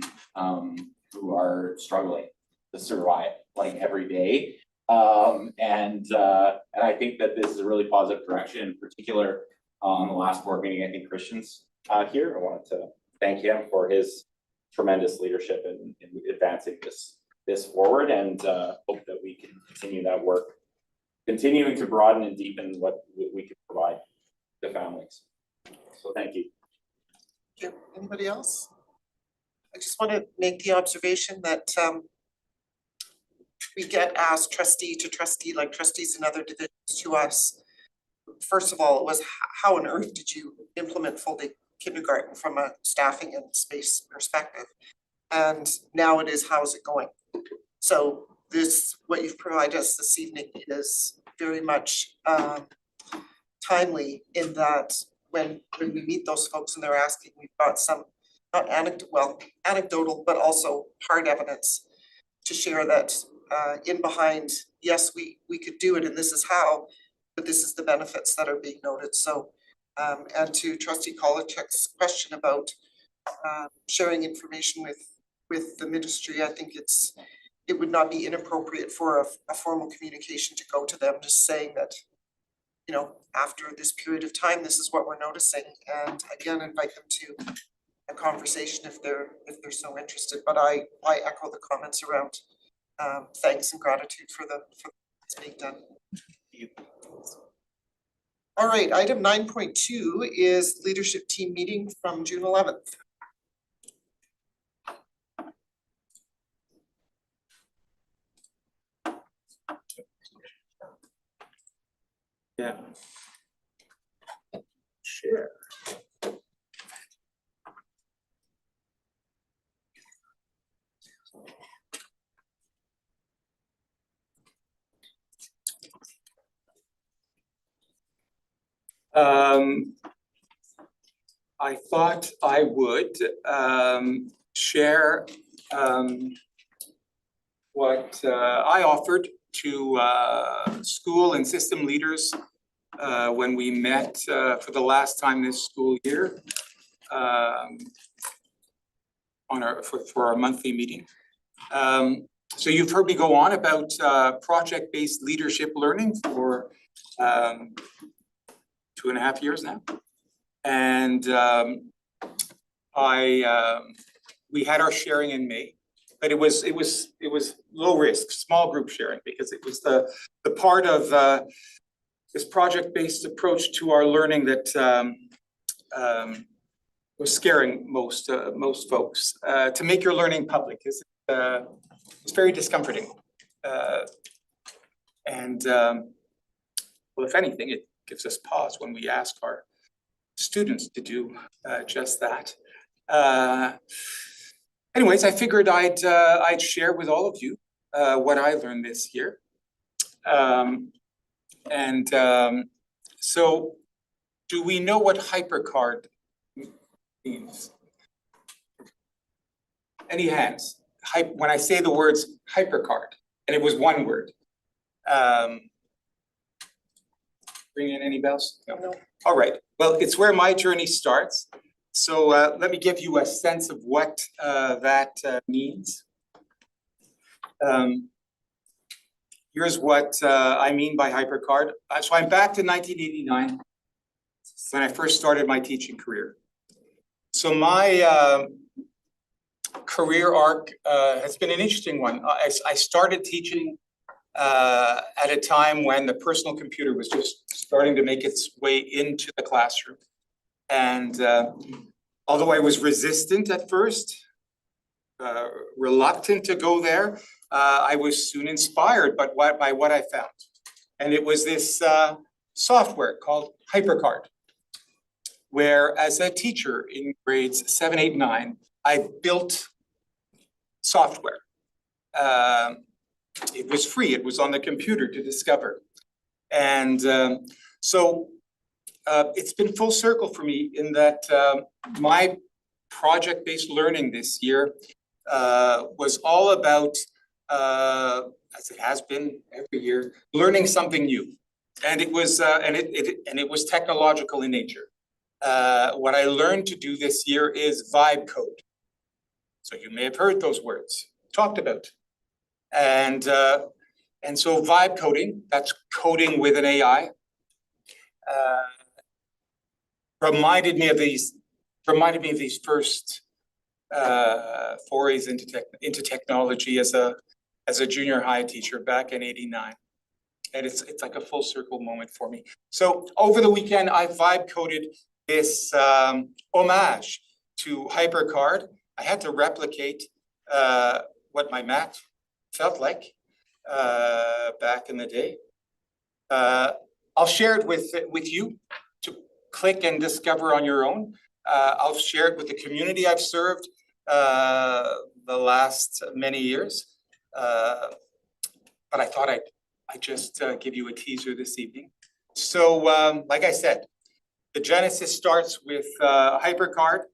who are struggling to survive like every day. And I think that this is a really positive direction. In particular, on the last board meeting, I think Christian's here. I wanted to thank him for his tremendous leadership in advancing this forward, and hope that we can continue that work, continuing to broaden and deepen what we can provide to families. So thank you. Thank you. Anybody else? I just want to make the observation that we get asked trustee to trustee, like trustees in other divisions to us. First of all, it was how on earth did you implement full day kindergarten from a staffing and space perspective? And now it is, how's it going? So this, what you've provided us this evening is very much timely in that when we meet those folks and they're asking, we've got some, not anecdotal, but also hard evidence to share that in behind, yes, we could do it and this is how, but this is the benefits that are being noted. So and to Trustee Kolachek's question about sharing information with the ministry, I think it would not be inappropriate for a formal communication to go to them, just saying that, after this period of time, this is what we're noticing, and again, invite them to a conversation if they're so interested. But I echo the comments around thanks and gratitude for what's being done. All right, item 9.2 is leadership team meeting from June 11th. Yeah. Sure. I thought I would share what I offered to school and system leaders when we met for the last time this school year for our monthly meeting. So you've heard me go on about project-based leadership learning for 2.5 years now. And we had our sharing in May, but it was low risk, small group sharing, because it was the part of this project-based approach to our learning that was scaring most folks. To make your learning public is it's very discomforting. Well, if anything, it gives us pause when we ask our students to do just that. Anyways, I figured I'd share with all of you what I learned this year. So do we know what HyperCard means? Any hands? When I say the words HyperCard, and it was one word. Bring in any bells? No. All right. Well, it's where my journey starts. So let me give you a sense of what that means. Here's what I mean by HyperCard. So I'm back to 1989 when I first started my teaching career. So my career arc has been an interesting one. I started teaching at a time when the personal computer was just starting to make its way into the classroom. And although I was resistant at first, reluctant to go there, I was soon inspired by what I found. And it was this software called HyperCard, where as a teacher in grades 7, 8, 9, I built software. It was free, it was on the computer to discover. And so it's been full circle for me in that my project-based learning this year was all about, as it has been every year, learning something new. And it was and it was technological in nature. What I learned to do this year is vibe code. So you may have heard those words talked about. And so vibe coding, that's coding with an AI, reminded me of these first forays into technology as a junior high teacher back in '89. And it's like a full circle moment for me. So over the weekend, I vibe coded this homage to HyperCard. I had to replicate what my math felt like back in the day. I'll share it with you to click and discover on your own. I'll share it with the community I've served the last many years. But I thought I'd just give you a teaser this evening. So like I said, the genesis starts with HyperCard.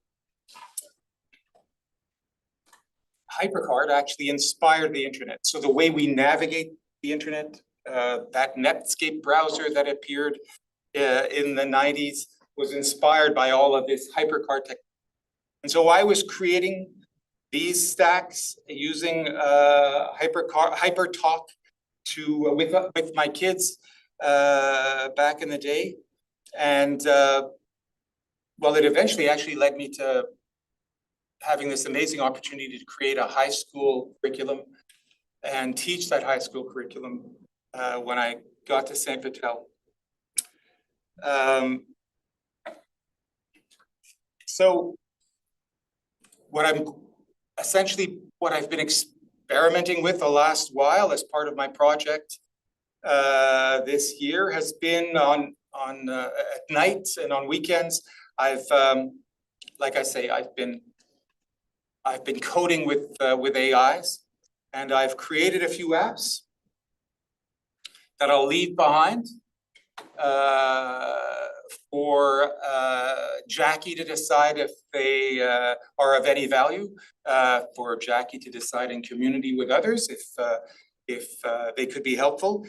HyperCard actually inspired the internet. So the way we navigate the internet, that Netscape browser that appeared in the 90s was inspired by all of this HyperCard technology. And so I was creating these stacks using HyperTalk with my kids back in the day. And well, it eventually actually led me to having this amazing opportunity to create a high school curriculum and teach that high school curriculum when I got to Saint Vital. So what I've been experimenting with the last while as part of my project this year has been on at night and on weekends. I've like I say, I've been coding with AIs, and I've created a few apps that I'll leave behind for Jackie to decide if they are of any value, for Jackie to decide in community with others if they could be helpful.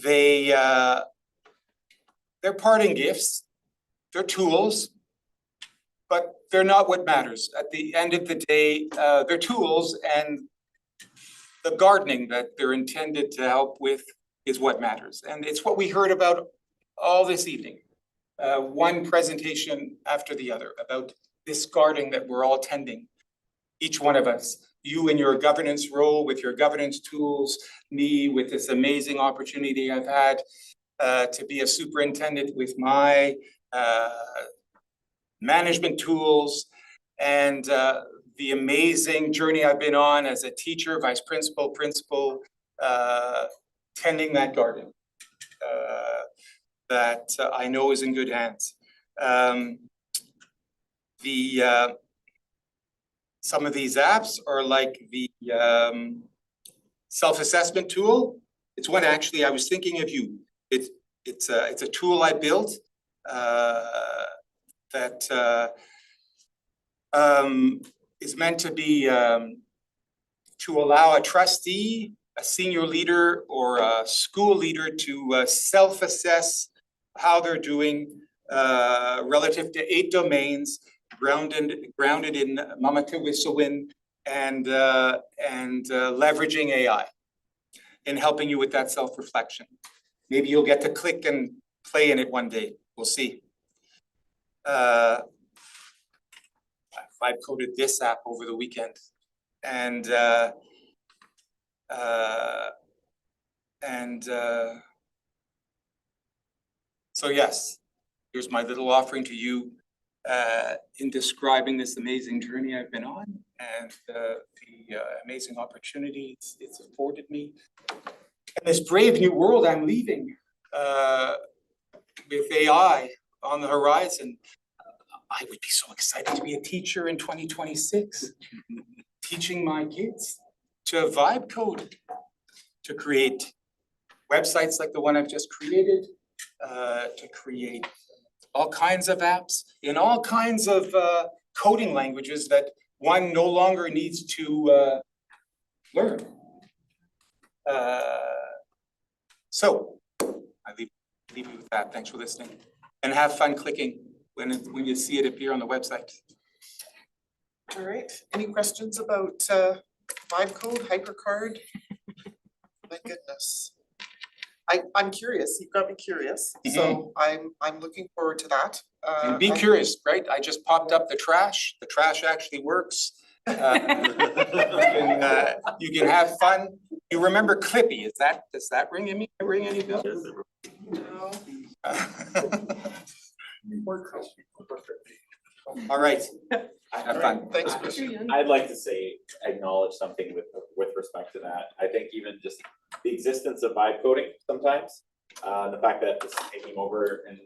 they're parting gifts, they're tools, but they're not what matters. At the end of the day, they're tools, and the gardening that they're intended to help with is what matters. And it's what we heard about all this evening. One presentation after the other about this gardening that we're all tending, each one of us. You in your governance role with your governance tools, me with this amazing opportunity I've had to be a superintendent with my management tools, and the amazing journey I've been on as a teacher, vice principal, principal, tending that garden that I know is in good hands. Some of these apps are like the self-assessment tool. It's one actually I was thinking of you. It's a tool I built that is meant to be to allow a trustee, a senior leader, or a school leader to self-assess how they're doing relative to 8 domains, grounded in Mamakawisawin and leveraging AI in helping you with that self-reflection. Maybe you'll get to click and play in it one day. We'll see. I've coded this app over the weekend, and so yes, here's my little offering to you in describing this amazing journey I've been on and the amazing opportunities it's afforded me. And this brave new world I'm leaving with AI on the horizon. I would be so excited to be a teacher in 2026, teaching my kids to vibe code, to create websites like the one I've just created, to create all kinds of apps in all kinds of coding languages that one no longer needs to learn. So I leave you with that. Thanks for listening, and have fun clicking when you see it appear on the website. All right, any questions about vibe code, HyperCard? My goodness. I'm curious, you've got me curious, so I'm looking forward to that. And be curious, right? I just popped up the trash actually works. You can have fun. You remember Clippy, does that ring any bells? No. All right, have fun. Thanks, Christian. I'd like to acknowledge something with respect to that. I think even just the existence of vibe coding sometimes, the fact that this is taking over in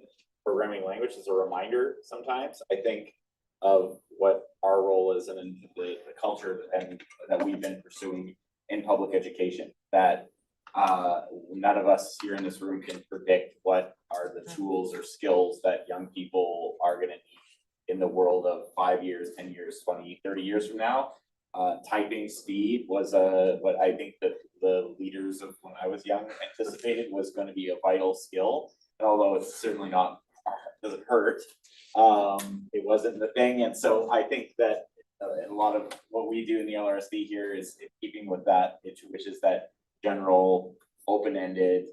programming language is a reminder sometimes, I think, of what our role is and in the culture and that we've been pursuing in public education, that none of us here in this room can predict what are the tools or skills that young people are going to need in the world of 5 years, 10 years, 20, 30 years from now. Typing speed was what I think that the leaders of when I was young anticipated was going to be a vital skill. And although it's certainly not, doesn't hurt, it wasn't the thing. And so I think that a lot of what we do in the LRSD here is in keeping with that, which is that general open-ended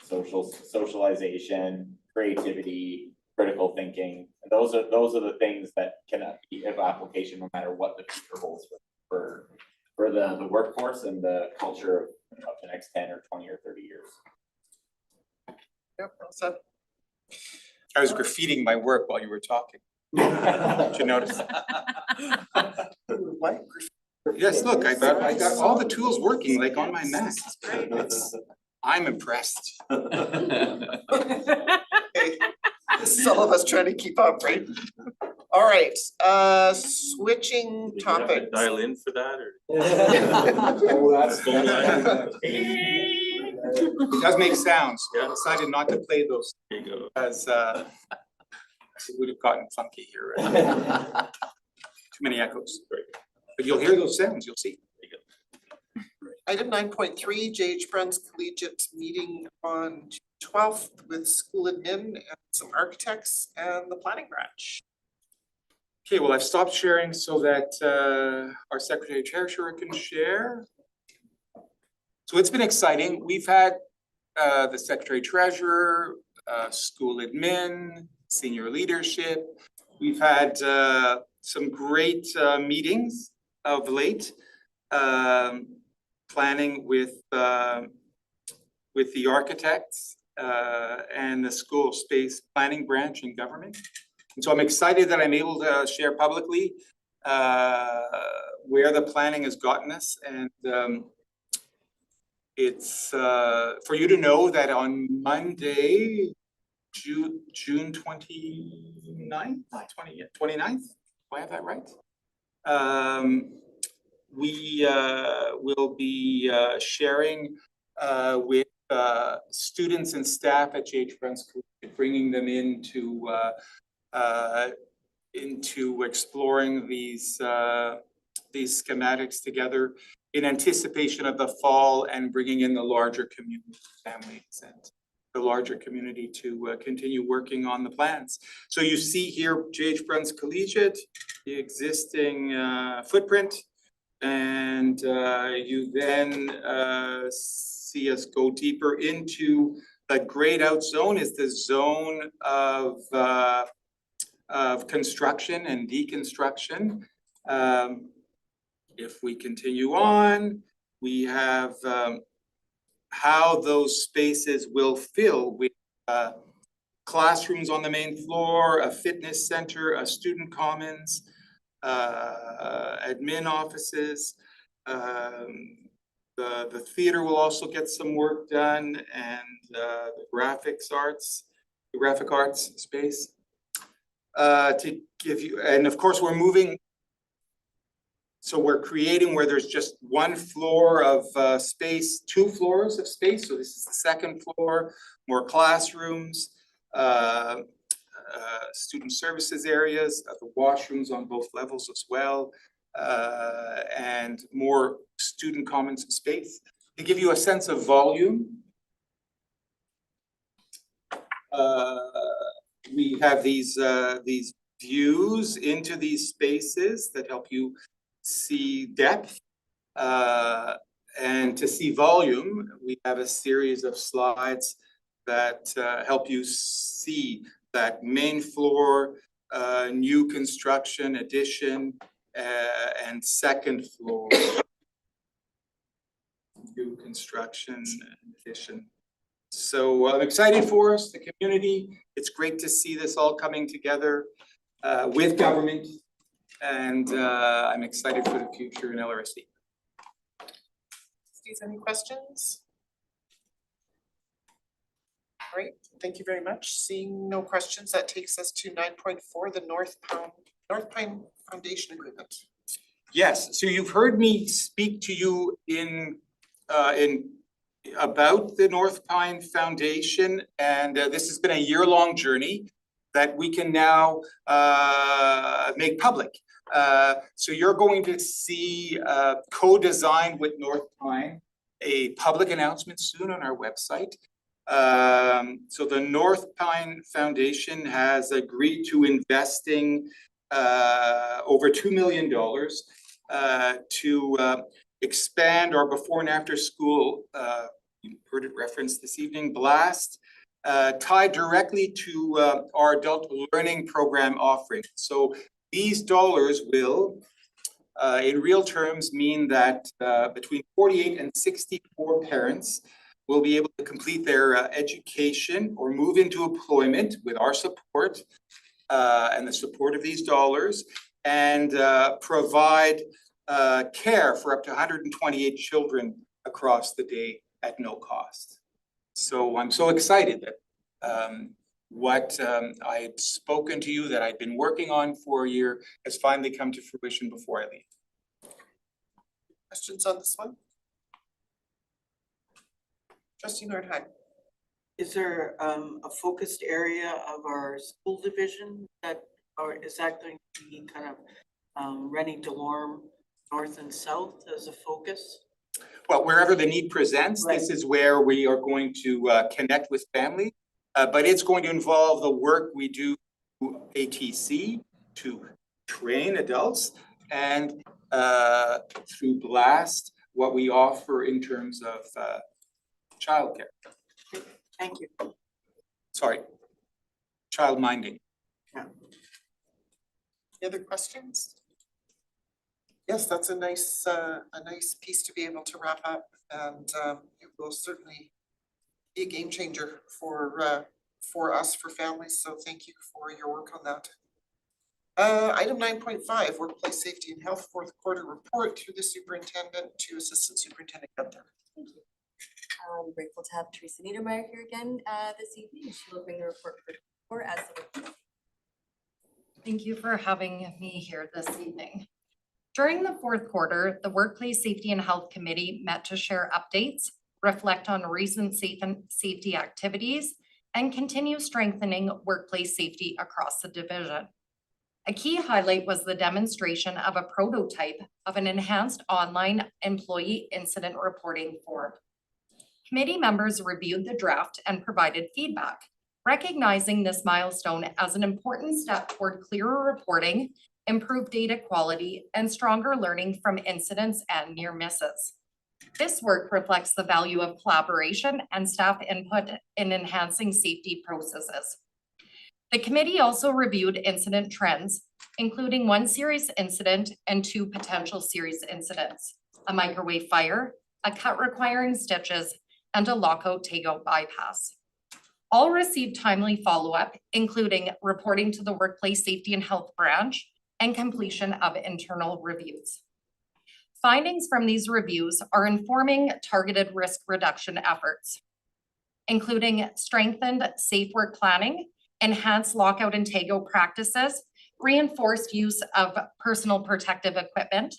socialization, creativity, critical thinking. And those are the things that can be of application no matter what the future holds for the workforce and the culture of the next 10 or 20 or 30 years. Yep, well said. I was graffitiing my work while you were talking. Did you notice? What? Yes, look, I got all the tools working like on my Mac. I'm impressed. Okay. This is all of us trying to keep up, right? All right, switching topics. Dial in for that or? It does make sounds. I decided not to play those because it would have gotten funky here. Right? Too many echoes. But you'll hear those sounds, you'll see. Item 9.3, J.H. Bruns Collegiate meeting on 12th with school admin and some architects and the planning branch. Okay, well, I've stopped sharing so that our secretary treasurer can share. So it's been exciting. We've had the secretary treasurer, school admin, senior leadership. We've had some great meetings of late, planning with the architects and the school space planning branch in government. And so I'm excited that I'm able to share publicly where the planning has gotten us. And it's for you to know that on Monday, June 29th, 29th, do I have that right? We will be sharing with students and staff at J.H. Bruns Collegiate, bringing them into exploring these schematics together in anticipation of the fall and bringing in the larger community, families and the larger community to continue working on the plans. So you see here J.H. Bruns Collegiate, the existing footprint, and you then see us go deeper into the grayed out zone is the zone of construction and deconstruction. If we continue on, we have how those spaces will fill with classrooms on the main floor, a fitness center, a student commons, admin offices. The theater will also get some work done, and the graphic arts space. To give you, and of course we're moving. So we're creating where there's just one floor of space, 2 floors of space. So this is the second floor, more classrooms, student services areas, the washrooms on both levels as well, and more student commons space. To give you a sense of volume, we have these views into these spaces that help you see depth, and to see volume, we have a series of slides that help you see that main floor, new construction addition, and second floor new construction and addition. So I'm excited for us, the community. It's great to see this all coming together with government. And I'm excited for the future in LRSD. Steve, any questions? Great, thank you very much. Seeing no questions, that takes us to 9.4, the North Pine Foundation Agreement. Yes, so you've heard me speak to you in about the North Pine Foundation, and this has been a year-long journey that we can now make public. So you're going to see co-designed with North Pine a public announcement soon on our website. So the North Pine Foundation has agreed to investing over $2 million to expand our before and after school, you heard it referenced this evening, BLAST, tied directly to our adult learning program offering. So these dollars will, in real terms, mean that between 48 and 64 parents will be able to complete their education or move into employment with our support and the support of these dollars, and provide care for up to 128 children across the day at no cost. So I'm so excited that what I had spoken to you that I'd been working on for a year has finally come to fruition before I leave. Questions on this one? Trustee Nordheim. Is there a focused area of our school division that, or is that going to be kind of Rennie Delorme North and South as a focus? well, wherever the need presents, this is where we are going to connect with family. But it's going to involve the work we do ATC to train adults and through BLAST, what we offer in terms of childcare. Thank you. Sorry, child minding. Any other questions? Yes, that's a nice piece to be able to wrap up, and it will certainly be a game changer for us, for families, so thank you for your work on that. Item 9.5, workplace safety and health fourth quarter report through the superintendent to Assistant Superintendent Gunther. Thank you. I'm grateful to have Teresa Niedermeyer here again this evening. She will bring the report for as the. Thank you for having me here this evening. During the fourth quarter, the Workplace Safety and Health Committee met to share updates, reflect on recent safety activities, and continue strengthening workplace safety across the division. A key highlight was the demonstration of a prototype of an enhanced online employee incident reporting form. Committee members reviewed the draft and provided feedback, recognizing this milestone as an important step toward clearer reporting, improved data quality, and stronger learning from incidents and near misses. This work reflects the value of collaboration and staff input in enhancing safety processes. The committee also reviewed incident trends, including one serious incident and 2 potential serious incidents, a microwave fire, a cut requiring stitches, and a lockout takeout bypass. All received timely follow-up, including reporting to the Workplace Safety and Health Branch and completion of internal reviews. Findings from these reviews are informing targeted risk reduction efforts, including strengthened safe work planning, enhanced lockout and takeout practices, reinforced use of personal protective equipment,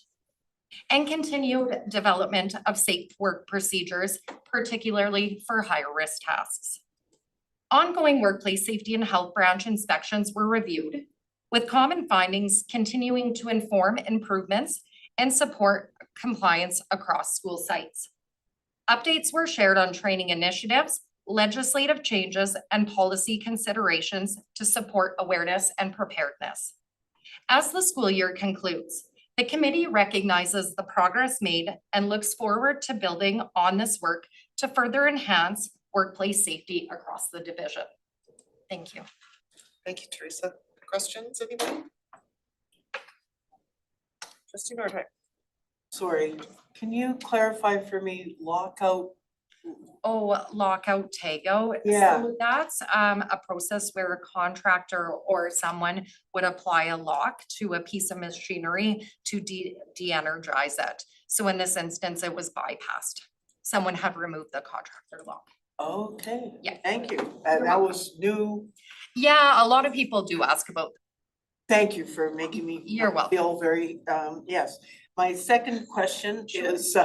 and continued development of safe work procedures, particularly for higher risk tasks. Ongoing Workplace Safety and Health Branch inspections were reviewed, with common findings continuing to inform improvements and support compliance across school sites. Updates were shared on training initiatives, legislative changes, and policy considerations to support awareness and preparedness. As the school year concludes, the committee recognizes the progress made and looks forward to building on this work to further enhance workplace safety across the division. Thank you. Thank you, Teresa. Questions, anybody? Trustee Nordhook. Sorry, can you clarify for me lockout? Oh, lockout takeout. Yeah. So that's a process where a contractor or someone would apply a lock to a piece of machinery to de-energize it. So in this instance, it was bypassed. Someone had removed the contractor lock. Okay. Yeah. Thank you. That was new. Yeah, a lot of people do ask about. Thank you for making me You're welcome. feel very, yes. My second question is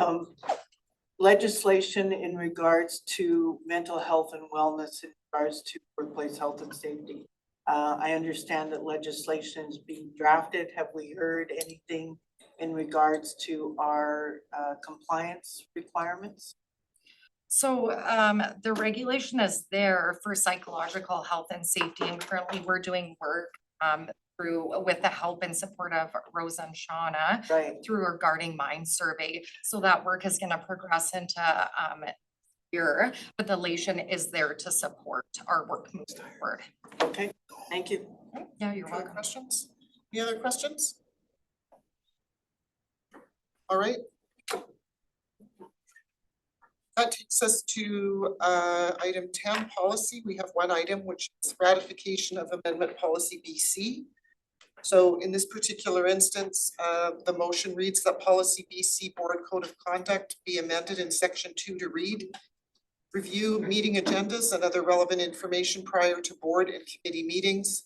legislation in regards to mental health and wellness in regards to workplace health and safety. I understand that legislation is being drafted. Have we heard anything in regards to our compliance requirements? So the regulation is there for psychological health and safety, and currently we're doing work with the help and support of Rosa and Shauna through our Guarding Minds survey. So that work is going to progress into year, but the legislation is there to support our work moving forward. Okay, thank you. Yeah, you're Any other welcome. questions? Any other questions? All right. That takes us to item 10, policy. We have one item, which is ratification of amendment policy BC. So in this particular instance, the motion reads that policy BC Board Code of Conduct be amended in section 2 to read: review meeting agendas and other relevant information prior to board and committee meetings.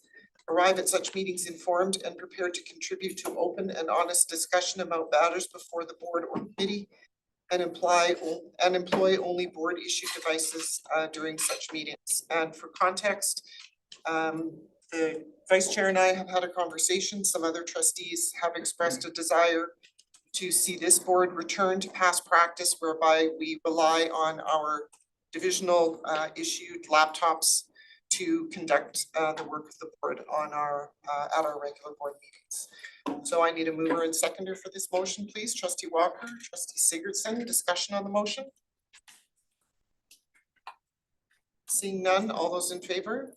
Arrive at such meetings informed and prepared to contribute to open and honest discussion about matters before the board or committee, and employ only board issued devices during such meetings. And for context, the vice chair and I have had a conversation. Some other trustees have expressed a desire to see this board return to past practice whereby we rely on our divisional issued laptops to conduct the work of the board on our at our regular board meetings. So I need a mover and seconder for this motion, please. Trustee Walker, trustee Sigurdsson, discussion on the motion? Seeing none, all those in favor?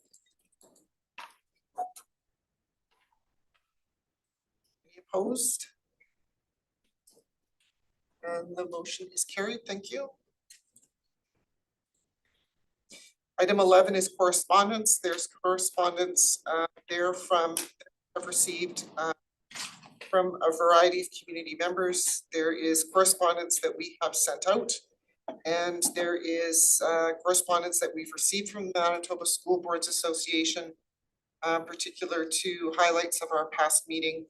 Any opposed? And the motion is carried, thank you. Item 11 is correspondence. There's correspondence there from, I've received from a variety of community members. There is correspondence that we have sent out, and there is correspondence that we've received from the Manitoba School Boards Association, particular to highlights of our past meeting,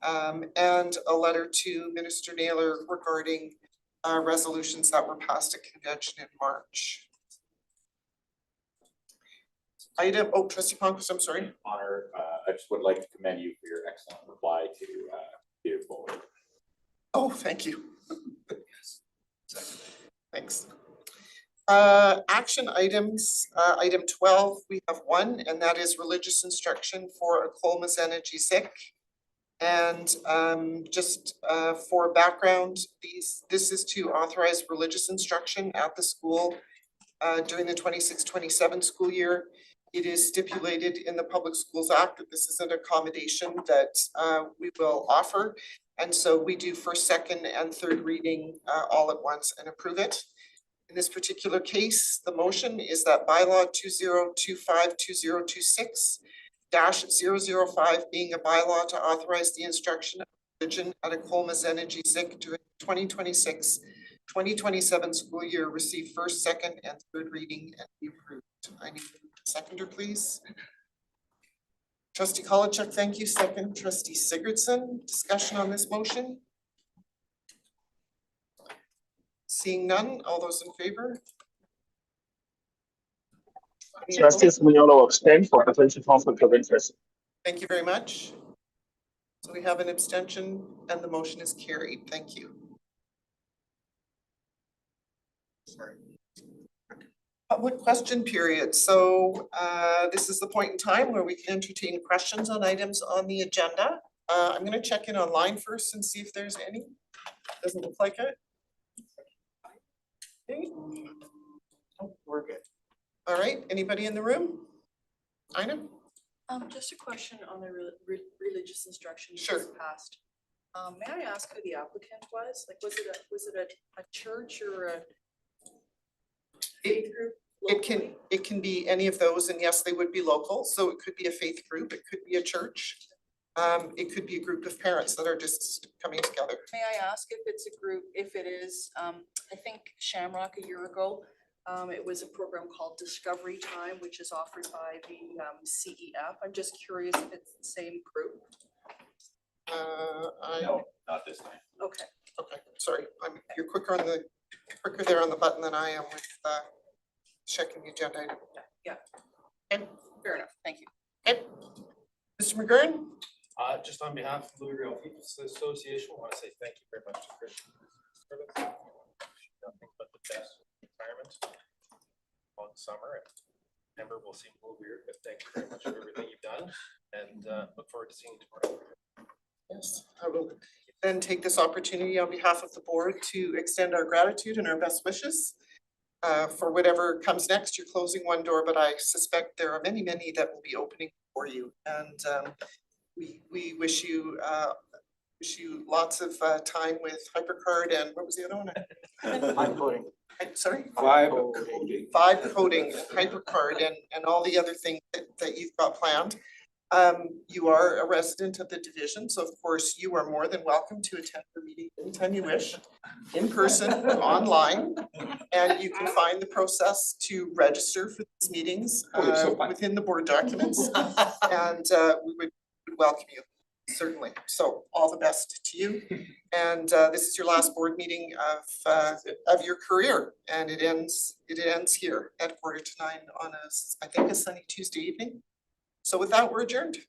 and a letter to Minister Naylor regarding resolutions that were passed at convention in March. Item, oh, trustee Ponkus, I'm sorry. Honor, I just would like to commend you for your excellent reply to Peter Fuller. Oh, thank you. Thanks. Action items, item 12, we have one, and that is religious instruction for Akol Mazene-Gisik. And just for background, this is to authorize religious instruction at the school during the 26-27 school year. It is stipulated in the Public Schools Act that this is an accommodation that we will offer. And so we do first, second, and third reading all at once and approve it. In this particular case, the motion is that bylaw 2025-2026-005 being a bylaw to authorize the instruction of religion at Akol Mazene-Gisik during 2026-2027 school year receive first, second, and third reading and be approved. I need a seconder, please. Trustee Kolichuk, thank you. Second, trustee Sigurdsson, discussion on this motion? Seeing none, all those in favor? Trustee Simiolo abstain for potential conflict of interest. Thank you very much. So we have an abstention and the motion is carried. Thank you. Sorry. Public question period. So this is the point in time where we can entertain questions on items on the agenda. I'm going to check in online first and see if there's any. Doesn't look like it. Okay. Oh, we're good. All right, anybody in the room? Ina? Just a question on the religious instruction you Sure. just passed. May I ask who the applicant was? Like, was it a church or a faith group? It can be any of those, and yes, they would be local. So it could be a faith group, it could be a church. It could be a group of parents that are just coming together. May I ask if it's a group, if it is, I think Shamrock a year ago, it was a program called Discovery Time, which is offered by the CEF. I'm just curious if it's the same group. No, not this time. Okay. Okay, sorry, you're quicker there on the button than I am with checking the agenda item. Yeah. Okay. Fair enough, thank you. Okay. Mr. McGurn? Just on behalf of Louisville People's Association, I want to say thank you very much to Christian for his service. Nothing but the best retirement on summer, and September will seem a little weird, but thank you very much for everything you've done, and look forward to seeing you tomorrow. Yes, I will then take this opportunity on behalf of the board to extend our gratitude and our best wishes for whatever comes next. You're closing one door, but I suspect there are many, many that will be opening for you. And we wish you lots of time with HyperCard and what was the other one? Vibe coding. Sorry? Vibe coding. Vibe coding, HyperCard, and all the other things that you've got planned. You are a resident of the division, so of course you are more than welcome to attend the meeting anytime you wish, in person, online, and you can find the process to register for these meetings within the board documents, and we would welcome you, certainly. So all the best to you, and this is your last board meeting of your career, and it ends here at 8:45 on I think a sunny Tuesday evening. So with that, we're adjourned.